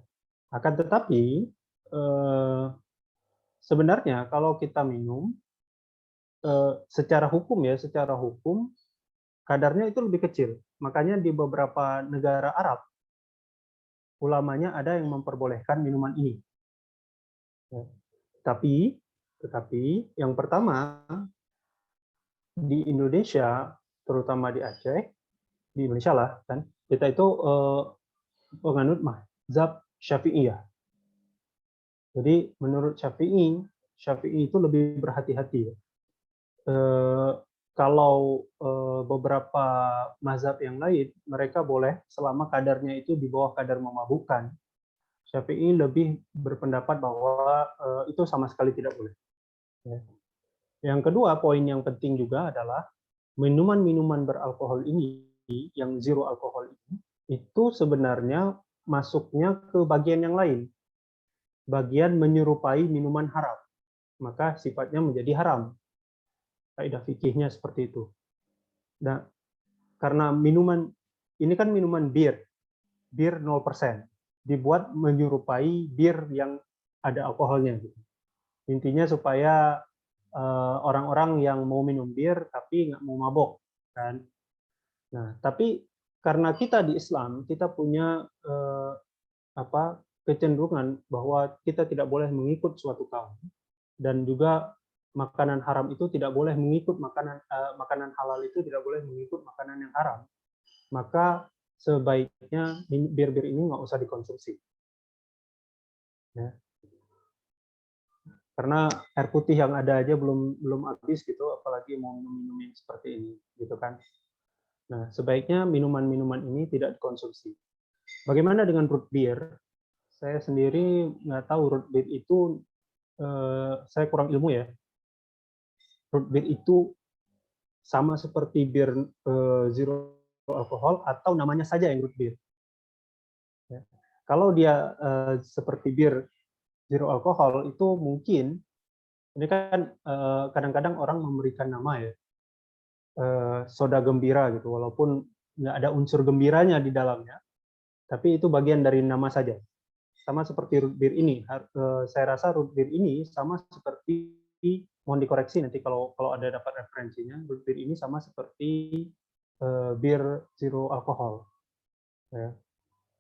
Akan tetapi sebenarnya kalau kita minum secara hukum kadarnya itu lebih kecil. Makanya di beberapa negara Arab ulamanya ada yang memperbolehkan minuman ini. Ya. Tetapi yang pertama di Indonesia, terutama di Aceh, di Indonesia lah kan, kita itu penganut mazhab Syafi'iyah. Jadi menurut Syafi'i itu lebih berhati-hati. Kalau beberapa mazhab yang lain, mereka boleh selama kadarnya itu di bawah kadar memabukkan. Syafi'i lebih berpendapat bahwa itu sama sekali tidak boleh. Yang kedua, poin yang penting juga adalah minuman-minuman beralkohol ini, yang zero alkohol ini, itu sebenarnya masuknya ke bagian yang lain. Bagian menyerupai minuman haram. Maka sifatnya menjadi haram. Kaidah fikihnya seperti itu. Nah, karena minuman ini kan minuman bir 0%. dibuat menyerupai bir yang ada alkoholnya. Gitu. Intinya supaya orang-orang yang mau minum bir tapi nggak mau mabok, kan? Nah, tapi karena kita di Islam kita punya kecenderungan bahwa kita tidak boleh mengikut suatu kaum, dan juga makanan haram itu tidak boleh mengikut makanan halal itu tidak boleh mengikut makanan yang haram. Maka sebaiknya bir-bir ini nggak usah dikonsumsi. Ya. Karena air putih yang ada aja belum habis gitu, apalagi mau minum yang seperti ini, gitu kan. Nah, sebaiknya minuman-minuman ini tidak dikonsumsi. Bagaimana dengan root beer? Saya sendiri nggak tahu root beer itu, saya kurang ilmu ya. Root beer itu sama seperti bir zero alkohol atau namanya saja yang root beer. Ya. Kalau dia seperti bir zero alkohol itu mungkin ini kan kadang-kadang orang memberikan nama ya soda gembira gitu, walaupun nggak ada unsur gembiranya di dalamnya, tapi itu bagian dari nama saja. Sama seperti root beer ini, saya rasa root beer ini sama seperti, mohon dikoreksi nanti kalau ada dapat referensinya, root beer ini sama seperti bir zero alkohol, ya.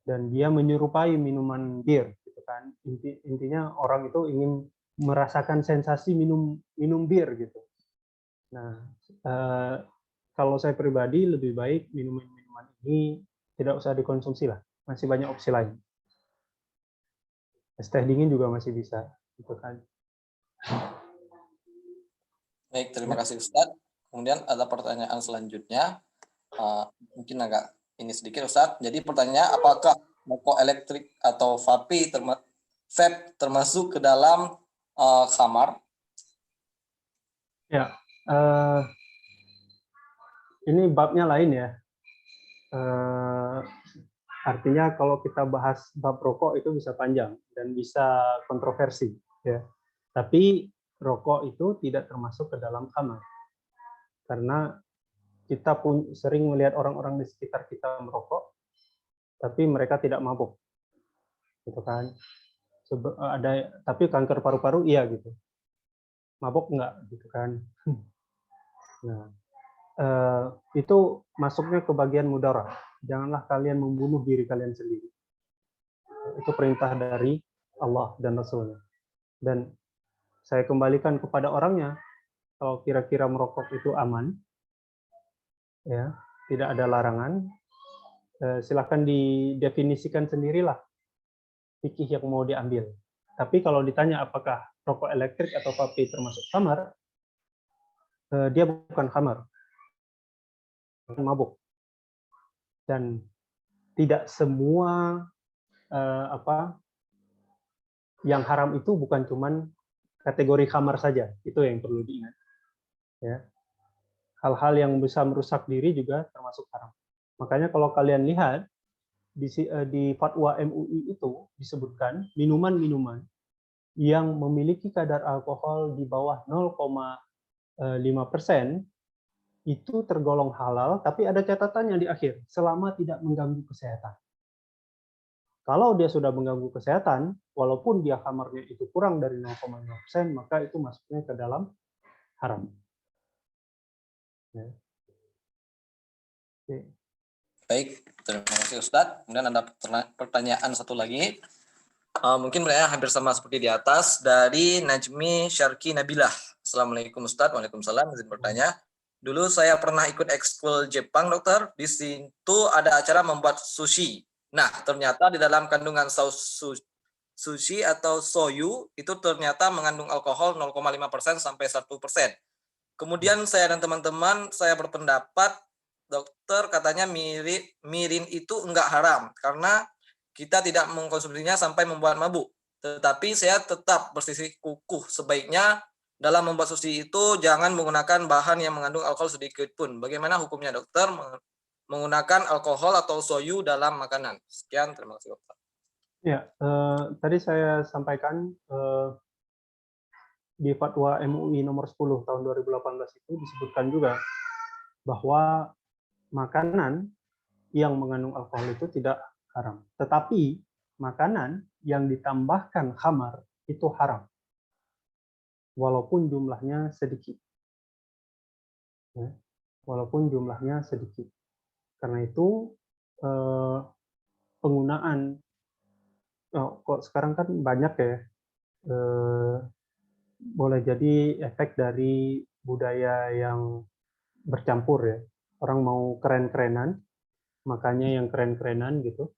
Dan dia menyerupai minuman bir, gitu kan. Intinya orang itu ingin merasakan sensasi minum bir gitu. Nah, kalau saya pribadi lebih baik minuman ini tidak usah dikonsumsi lah, masih banyak opsi lain. Es teh dingin juga masih bisa, gitu kan. Baik, terima kasih Ustadz. Kemudian ada pertanyaan selanjutnya, mungkin agak ini sedikit Ustadz. Jadi pertanyaannya, apakah rokok elektrik atau vape termasuk ke dalam khamar? Ya, ini babnya lain ya. Artinya kalau kita bahas bab rokok itu bisa panjang dan bisa kontroversi, ya. Tapi rokok itu tidak termasuk ke dalam khamar. Karena kita pun sering melihat orang-orang di sekitar kita merokok, tapi mereka tidak mabuk, gitu kan? Tapi kanker paru-paru iya gitu, mabuk enggak, gitu kan? Nah, itu masuknya ke bagian mudarat. Janganlah kalian membunuh diri kalian sendiri. Itu perintah dari Allah dan Rasulnya. Dan saya kembalikan kepada orangnya, kalau kira-kira merokok itu aman, ya, tidak ada larangan, silahkan didefinisikan sendirilah fikih yang mau diambil. Tapi kalau ditanya apakah rokok elektrik atau vape termasuk khamar, dia bukan khamar, mabuk. Dan tidak semua yang haram itu bukan cuman kategori khamar saja, itu yang perlu diingat. Ya. Hal-hal yang bisa merusak diri juga termasuk haram. Makanya kalau kalian lihat di fatwa MUI itu disebutkan minuman-minuman yang memiliki kadar alkohol di bawah 0,5% itu tergolong halal, tapi ada catatannya di akhir, selama tidak mengganggu kesehatan. Kalau dia sudah mengganggu kesehatan, walaupun dia khamarnya itu kurang dari 0,5%, maka itu masuknya ke dalam haram. Ya. Oke. Baik, terima kasih Ustadz. Kemudian ada pertanyaan satu lagi. Mungkin mereka hampir sama seperti di atas, dari Najmi Syarki Nabilah. Assalamualaikum Ustadz. Waalaikumsalam. Izin bertanya. Dulu saya pernah ikut ekskul Jepang, dokter. Di situ ada acara membuat sushi. Nah, ternyata di dalam kandungan saus sushi atau soyu itu ternyata mengandung alkohol 0,5% sampai 1%. Kemudian saya dan teman-teman saya berpendapat, dokter katanya mirin itu enggak haram karena kita tidak mengkonsumsinya sampai membuat mabuk. Tetapi saya tetap bersisi kukuh, sebaiknya dalam membuat sushi itu jangan menggunakan bahan yang mengandung alkohol sedikit pun. Bagaimana hukumnya dokter menggunakan alkohol atau soyu dalam makanan? Sekian, terima kasih dokter. Ya, tadi saya sampaikan di fatwa MUI nomor 10 tahun 2018 itu disebutkan juga bahwa makanan yang mengandung alkohol itu tidak haram. Tetapi makanan yang ditambahkan khamar itu haram, walaupun jumlahnya sedikit. Ya, walaupun jumlahnya sedikit. Karena itu penggunaan, kok sekarang kan banyak ya, boleh jadi efek dari budaya yang bercampur ya. Orang mau keren-kerenan, makanya yang keren-kerenan gitu.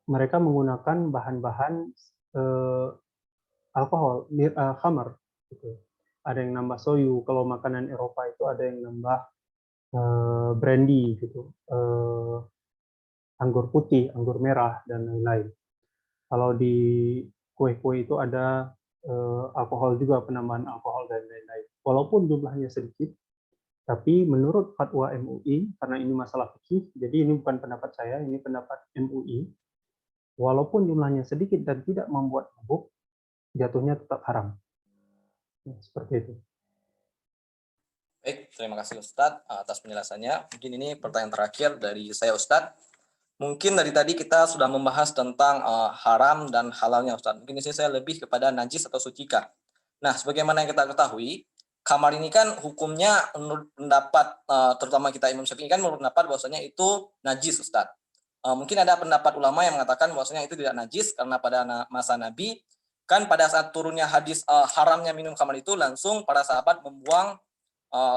Mereka menggunakan bahan-bahan alkohol, khamar. Gitu. Ada yang nambah soyu, kalau makanan Eropa itu ada yang nambah brandy gitu, anggur putih, anggur merah, dan lain-lain. Kalau di kue-kue itu ada alkohol juga, penambahan alkohol dan lain-lain. Walaupun jumlahnya sedikit, tapi menurut fatwa MUI, karena ini masalah fikih, jadi ini bukan pendapat saya, ini pendapat MUI, walaupun jumlahnya sedikit dan tidak membuat mabuk, jatuhnya tetap haram. Seperti itu. Baik, terima kasih Ustadz atas penjelasannya. Mungkin ini pertanyaan terakhir dari saya Ustadz. Mungkin dari tadi kita sudah membahas tentang haram dan halalnya Ustadz. Mungkin di sini saya lebih kepada najis atau sucikah. Nah, sebagaimana yang kita ketahui, khamar ini kan hukumnya menurut pendapat, terutama kita Imam Syafi'i kan menurut pendapat bahwasanya itu najis Ustadz. Mungkin ada pendapat ulama yang mengatakan bahwasanya itu tidak najis karena pada masa Nabi, kan pada saat turunnya hadis haramnya minum khamar itu langsung para sahabat membuang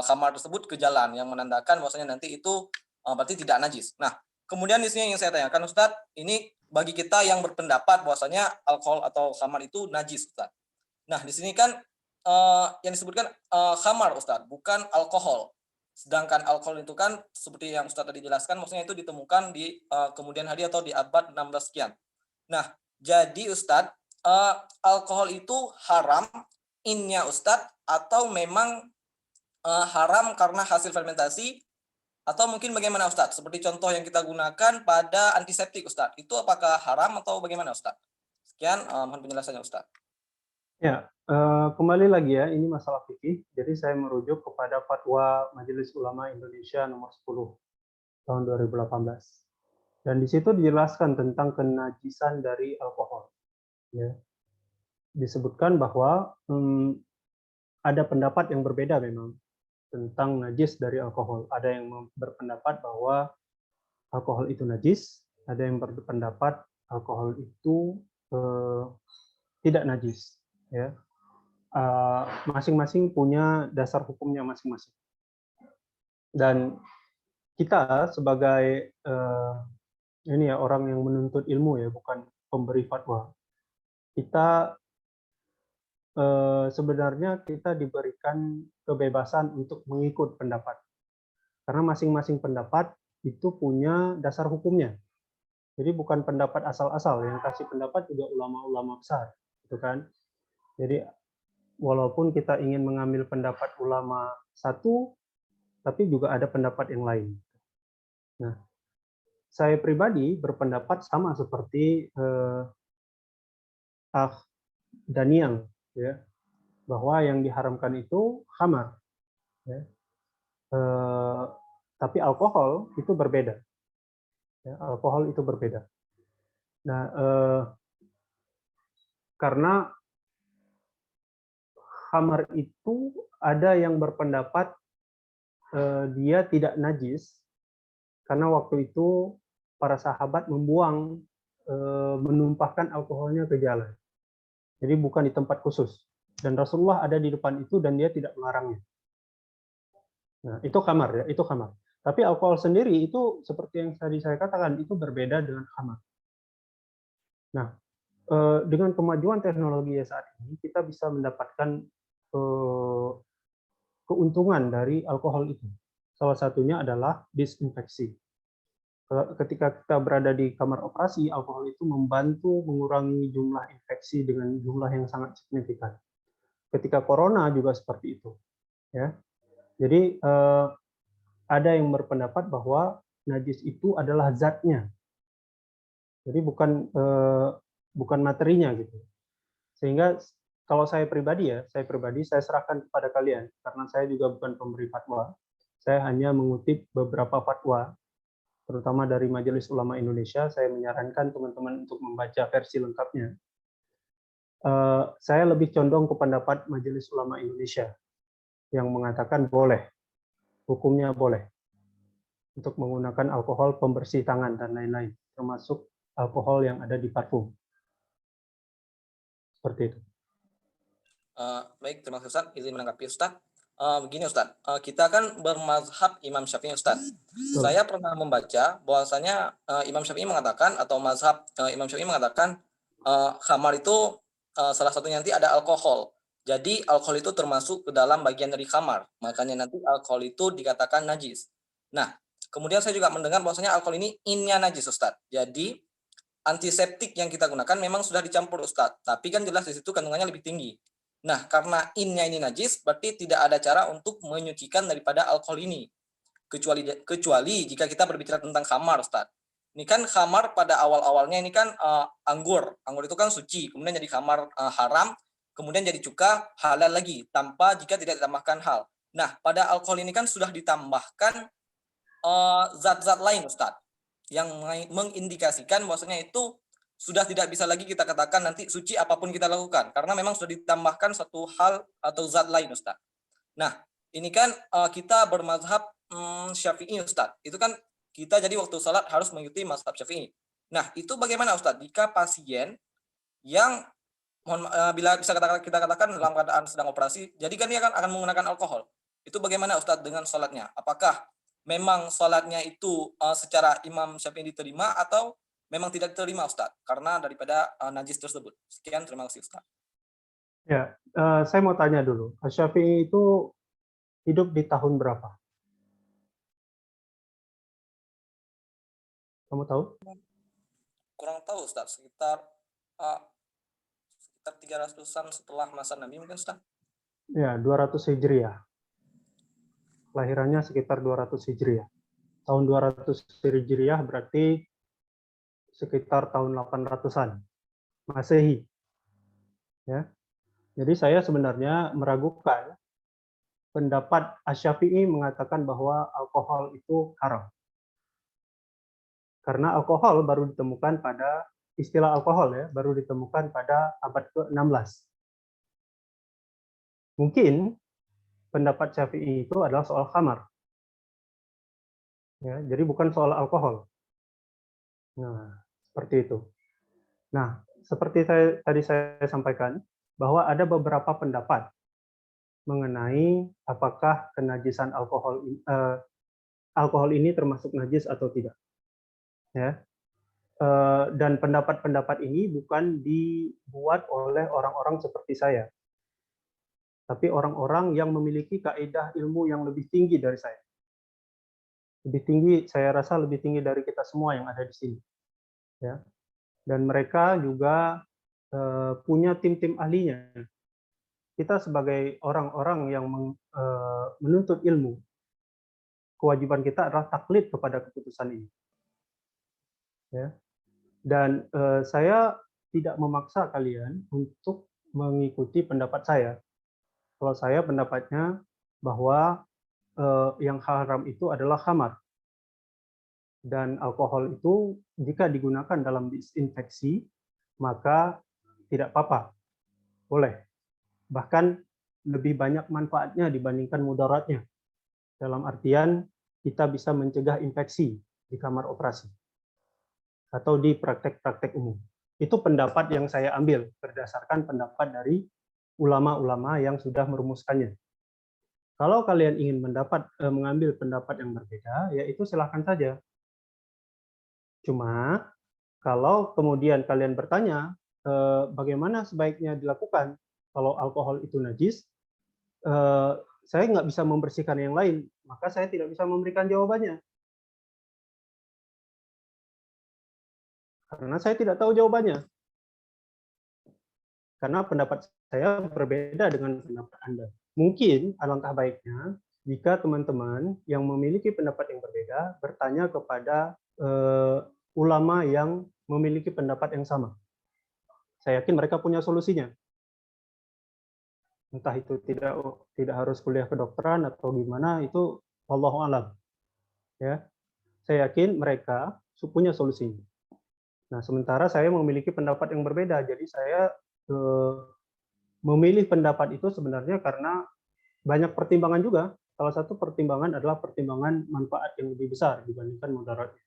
khamar tersebut ke jalan yang menandakan bahwasanya nanti itu berarti tidak najis. Nah, kemudian di sini yang saya tanyakan Ustadz, ini bagi kita yang berpendapat bahwasanya alkohol atau khamar itu najis Ustadz. Nah, di sini kan yang disebutkan khamar Ustadz, bukan alkohol. Sedangkan alkohol itu kan seperti yang Ustadz tadi jelaskan, maksudnya itu ditemukan di kemudian hari atau di abad 16 sekian. Nah, jadi Ustadz, alkohol itu haram innya Ustadz atau memang haram karena hasil fermentasi, atau mungkin bagaimana Ustadz? Seperti contoh yang kita gunakan pada antiseptik Ustadz, itu apakah haram atau bagaimana Ustadz? Sekian, mohon penjelasannya Ustadz. Ya, kembali lagi ya, ini masalah fikih. Jadi saya merujuk kepada Fatwa Majelis Ulama Indonesia nomor 10 tahun 2018. Dan di situ dijelaskan tentang kenajisan dari alkohol. Ya. Disebutkan bahwa ada pendapat yang berbeda memang tentang najis dari alkohol. Ada yang berpendapat bahwa alkohol itu najis, ada yang berpendapat alkohol itu tidak najis. Ya, masing-masing punya dasar hukumnya masing-masing. Dan kita sebagai ini ya, orang yang menuntut ilmu ya, bukan pemberi fatwa. Kita sebenarnya kita diberikan kebebasan untuk mengikut pendapat. Karena masing-masing pendapat itu punya dasar hukumnya. Jadi bukan pendapat asal-asal, yang kasih pendapat juga ulama-ulama besar, gitu kan. Jadi walaupun kita ingin mengambil pendapat ulama satu, tapi juga ada pendapat yang lain. Nah, saya pribadi berpendapat sama seperti Daniang, ya, bahwa yang diharamkan itu khamar, ya. Tapi alkohol itu berbeda. Ya, alkohol itu berbeda. Nah, karena khamar itu ada yang berpendapat dia tidak najis karena waktu itu para sahabat membuang, menumpahkan alkoholnya ke jalan. Jadi bukan di tempat khusus. Dan Rasulullah ada di depan itu dan dia tidak melarangnya. Nah, itu khamar ya, itu khamar. Tapi alkohol sendiri itu seperti yang tadi saya katakan, itu berbeda dengan khamar. Nah, dengan kemajuan teknologi saat ini, kita bisa mendapatkan keuntungan dari alkohol itu. Salah satunya adalah disinfeksi. Ketika kita berada di kamar operasi, alkohol itu membantu mengurangi jumlah infeksi dengan jumlah yang sangat signifikan. Ketika corona juga seperti itu. Ya. Jadi ada yang berpendapat bahwa najis itu adalah zatnya. Jadi bukan materinya gitu. Sehingga kalau saya pribadi saya serahkan kepada kalian karena saya juga bukan pemberi fatwa. Saya hanya mengutip beberapa fatwa terutama dari Majelis Ulama Indonesia, saya menyarankan teman-teman untuk membaca versi lengkapnya. Saya lebih condong ke pendapat Majelis Ulama Indonesia yang mengatakan boleh, hukumnya boleh untuk menggunakan alkohol pembersih tangan dan lain-lain, termasuk alkohol yang ada di parfum. Seperti itu. Baik, terima kasih Ustaz. Izin menanggapi Ustaz. Begini Ustaz, kita kan bermazhab Imam Syafi'i Ustaz. Saya pernah membaca bahwasanya Imam Syafi'i mengatakan, atau mazhab Imam Syafi'i mengatakan khamar itu salah satunya nanti ada alkohol. Jadi alkohol itu termasuk ke dalam bagian dari khamar. Makanya nanti alkohol itu dikatakan najis. Nah, kemudian saya juga mendengar bahwasanya alkohol ini innya najis Ustaz. Jadi antiseptik yang kita gunakan memang sudah dicampur Ustaz. Tapi kan jelas di situ kandungannya lebih tinggi. Nah, karena innya ini najis, berarti tidak ada cara untuk menyucikan daripada alkohol ini. Kecuali jika kita berbicara tentang khamar, Ustaz. Ini kan khamar pada awal-awalnya ini kan anggur. Anggur itu kan suci, kemudian jadi khamar haram, kemudian jadi cuka halal lagi, tanpa jika tidak ditambahkan hal. Nah, pada alkohol ini kan sudah ditambahkan zat-zat lain, Ustaz, yang mengindikasikan bahwasanya itu sudah tidak bisa lagi kita katakan nanti suci apapun kita lakukan, karena memang sudah ditambahkan satu hal atau zat lain, Ustaz. Nah, ini kan kita bermazhab Syafi'i, Ustaz. Itu kan kita jadi waktu salat harus mengikuti mazhab Syafi'i. Nah, itu bagaimana, Ustaz? Jika pasien yang bila bisa kita katakan dalam keadaan sedang operasi, jadi kan dia akan menggunakan alkohol. Itu bagaimana, Ustaz, dengan salatnya? Apakah memang salatnya itu secara Imam Syafi'i diterima atau memang tidak diterima, Ustaz, karena daripada najis tersebut? Sekian, terima kasih, Ustaz. Ya, saya mau tanya dulu, Syafi'i itu hidup di tahun berapa? Kamu tahu? Kurang tahu, Ustaz. Sekitar 300-an setelah masa Nabi mungkin, Ustaz. Ya, 200 Hijriah. Lahirannya sekitar 200 Hijriah. Tahun 200 Hijriah berarti sekitar tahun 800-an Masehi. Ya. Jadi saya sebenarnya meragukan pendapat Asy-Syafi'i mengatakan bahwa alkohol itu haram. Karena alkohol baru ditemukan pada istilah alkohol ya, baru ditemukan pada abad ke-16. Mungkin pendapat Syafi'i itu adalah soal khamar. Ya, jadi bukan soal alkohol. Nah, seperti itu. Nah, seperti tadi saya sampaikan, bahwa ada beberapa pendapat mengenai apakah kenajisan alkohol ini termasuk najis atau tidak. Ya. Dan pendapat-pendapat ini bukan dibuat oleh orang-orang seperti saya, tapi orang-orang yang memiliki kaidah ilmu yang lebih tinggi dari saya. Lebih tinggi, saya rasa lebih tinggi dari kita semua yang ada di sini. Ya. Dan mereka juga punya tim-tim ahlinya. Kita sebagai orang-orang yang menuntut ilmu, kewajiban kita adalah taklid kepada keputusan ini. Ya. Dan saya tidak memaksa kalian untuk mengikuti pendapat saya. Kalau saya pendapatnya bahwa yang haram itu adalah khamar. Dan alkohol itu jika digunakan dalam disinfeksi, maka tidak apa-apa. Boleh. Bahkan lebih banyak manfaatnya dibandingkan mudaratnya. Dalam artian kita bisa mencegah infeksi di kamar operasi atau di praktek-praktek umum. Itu pendapat yang saya ambil berdasarkan pendapat dari ulama-ulama yang sudah merumuskannya. Kalau kalian ingin mengambil pendapat yang berbeda, ya itu silahkan saja. Cuma kalau kemudian kalian bertanya bagaimana sebaiknya dilakukan kalau alkohol itu najis, saya nggak bisa membersihkan yang lain, maka saya tidak bisa memberikan jawabannya. Karena saya tidak tahu jawabannya. Karena pendapat saya berbeda dengan pendapat Anda. Mungkin alangkah baiknya jika teman-teman yang memiliki pendapat yang berbeda bertanya kepada ulama yang memiliki pendapat yang sama. Saya yakin mereka punya solusinya. Entah itu tidak harus kuliah kedokteran atau gimana, itu wallahu alam. Ya. saya yakin mereka punya solusinya. Nah, sementara saya memiliki pendapat yang berbeda. Jadi saya memilih pendapat itu sebenarnya karena banyak pertimbangan juga. Salah satu pertimbangan adalah pertimbangan manfaat yang lebih besar dibandingkan mudaratnya.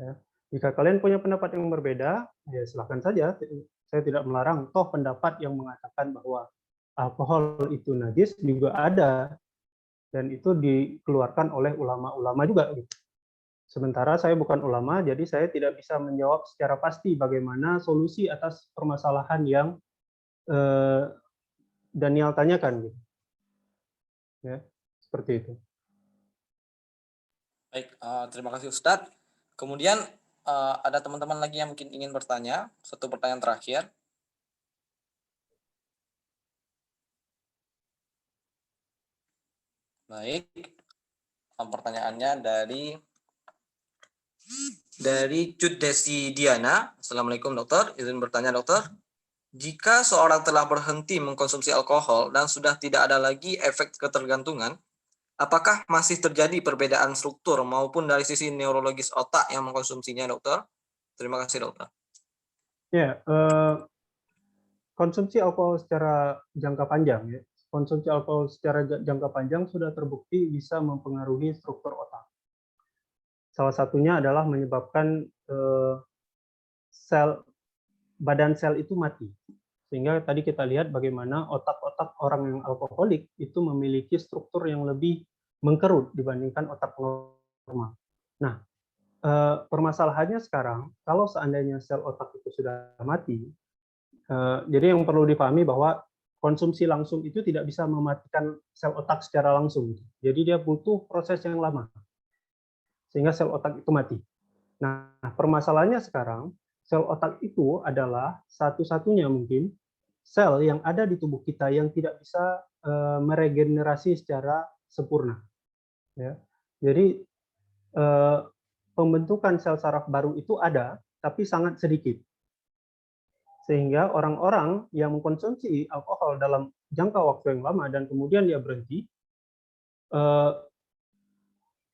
Ya. Jika kalian punya pendapat yang berbeda, ya silahkan saja. Saya tidak melarang. Toh pendapat yang mengatakan bahwa alkohol itu najis juga ada, dan itu dikeluarkan oleh ulama-ulama juga. Sementara saya bukan ulama, jadi saya tidak bisa menjawab secara pasti bagaimana solusi atas permasalahan yang Daniel tanyakan. Gitu. Ya, seperti itu. Baik, terima kasih Ustadz. Kemudian ada teman-teman lagi yang mungkin ingin bertanya. Satu pertanyaan terakhir. Baik, pertanyaannya dari Cudesi Diana. Assalamualaikum dokter, izin bertanya dokter. Jika seorang telah berhenti mengkonsumsi alkohol dan sudah tidak ada lagi efek ketergantungan, apakah masih terjadi perbedaan struktur maupun dari sisi neurologis otak yang mengkonsumsinya, dokter? Terima kasih, dokter. Ya, konsumsi alkohol secara jangka panjang, ya. Konsumsi alkohol secara jangka panjang sudah terbukti bisa mempengaruhi struktur otak. Salah satunya adalah menyebabkan badan sel itu mati. Sehingga tadi kita lihat bagaimana otak-otak orang yang alkoholik itu memiliki struktur yang lebih mengkerut dibandingkan otak normal. Nah, permasalahannya sekarang, kalau seandainya sel otak itu sudah mati, jadi yang perlu dipahami bahwa konsumsi langsung itu tidak bisa mematikan sel otak secara langsung. Jadi dia butuh proses yang lama, sehingga sel otak itu mati. Nah, permasalahannya sekarang, sel otak itu adalah satu-satunya mungkin sel yang ada di tubuh kita yang tidak bisa meregenerasi secara sempurna. Ya. Jadi pembentukan sel saraf baru itu ada, tapi sangat sedikit. Sehingga orang-orang yang mengkonsumsi alkohol dalam jangka waktu yang lama dan kemudian dia berhenti,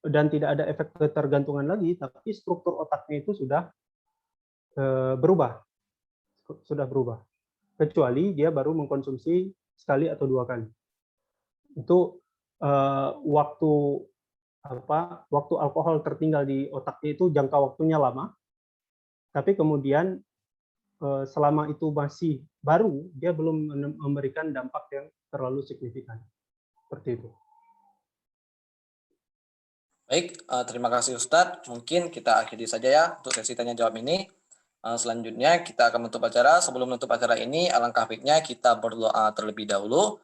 dan tidak ada efek ketergantungan lagi, tapi struktur otaknya itu sudah berubah. Kecuali dia baru mengkonsumsi sekali atau 2 kali. Itu waktu alkohol tertinggal di otaknya itu jangka waktunya lama, tapi kemudian selama itu masih baru, dia belum memberikan dampak yang terlalu signifikan. Seperti itu. Baik, terima kasih Ustadz. Mungkin kita akhiri saja ya untuk sesi tanya jawab ini. Selanjutnya kita akan menutup acara. Sebelum menutup acara ini, alangkah baiknya kita berdoa terlebih dahulu.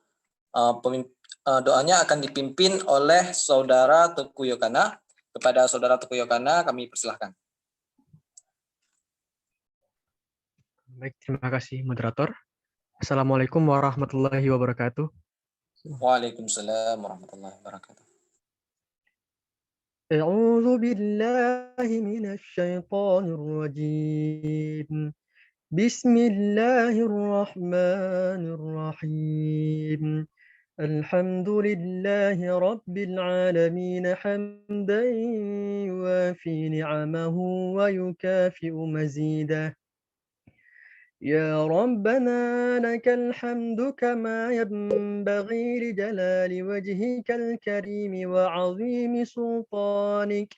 Doanya akan dipimpin oleh Saudara Teguh Yokana. Kepada Saudara Teguh Yokana, kami persilahkan. Baik, terima kasih moderator. Assalamualaikum warahmatullahi wabarakatuh. Waalaikumsalam warahmatullahi wabarakatuh. A'udzu billahi minasy syaithanir rajim. Bismillahirrahmanirrahim. Alhamdulillahi rabbil alamin hamdan yuwafi ni'amahu wa yukafi'u mazidah. يا ربنا لك الحمد كما ينبغي لجلال وجهك الكريم وعظيم سلطانك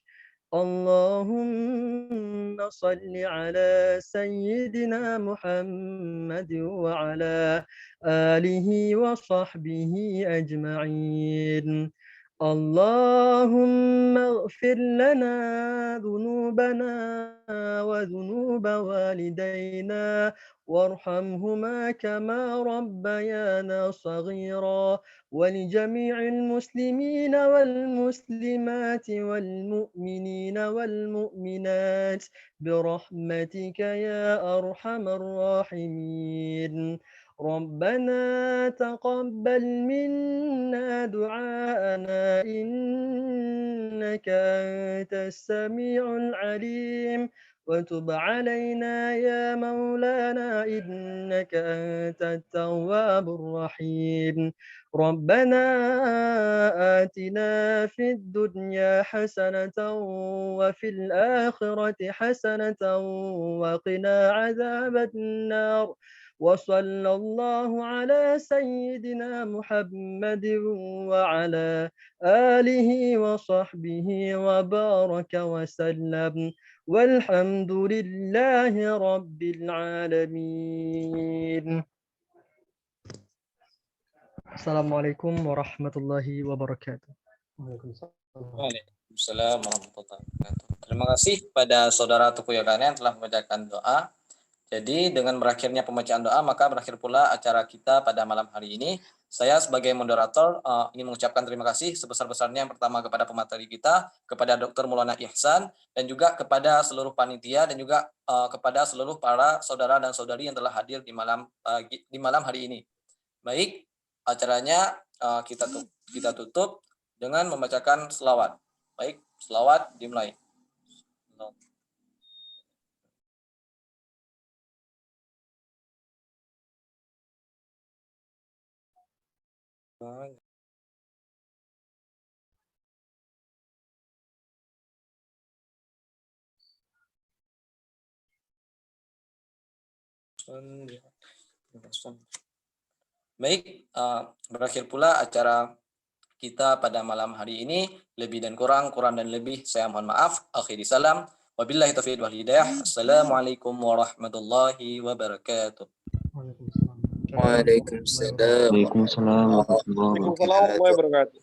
اللهم صل على سيدنا محمد وعلى آله وصحبه أجمعين اللهم اغفر لنا ذنوبنا وذنوب والدينا وارحمهما كما ربيانا صغيرا ولجميع المسلمين والمسلمات والمؤمنين والمؤمنات برحمتك يا أرحم الراحمين ربنا تقبل منا دعاءنا إنك أنت السميع العليم وتب علينا يا مولانا إنك أنت التواب الرحيم ربنا آتنا في الدنيا حسنة وفي الآخرة حسنة وقنا عذاب النار وصلى الله على سيدنا محمد وعلى آله وصحبه وبارك وسلم والحمد لله رب العالمين. Assalamualaikum warahmatullahi wabarakatuh. Waalaikumsalam warahmatullahi wabarakatuh. Terima kasih pada saudara Tuku Yogana yang telah membacakan doa. Jadi dengan berakhirnya pembacaan doa maka berakhir pula acara kita pada malam hari ini. Saya sebagai moderator ingin mengucapkan terima kasih sebesar-besarnya yang pertama kepada pemateri kita, kepada Dr. Maulana Ihsan, dan juga kepada seluruh panitia dan juga kepada seluruh para saudara dan saudari yang telah hadir di malam hari ini. Baik, acaranya kita tutup dengan membacakan selawat. Baik, selawat dimulai. Baik, berakhir pula acara kita pada malam hari ini. Lebih dan kurang dan lebih saya mohon maaf. Akhiri salam. Wabillahi taufiq wal hidayah. Assalamualaikum warahmatullahi wabarakatuh. Waalaikumsalam warahmatullahi wabarakatuh.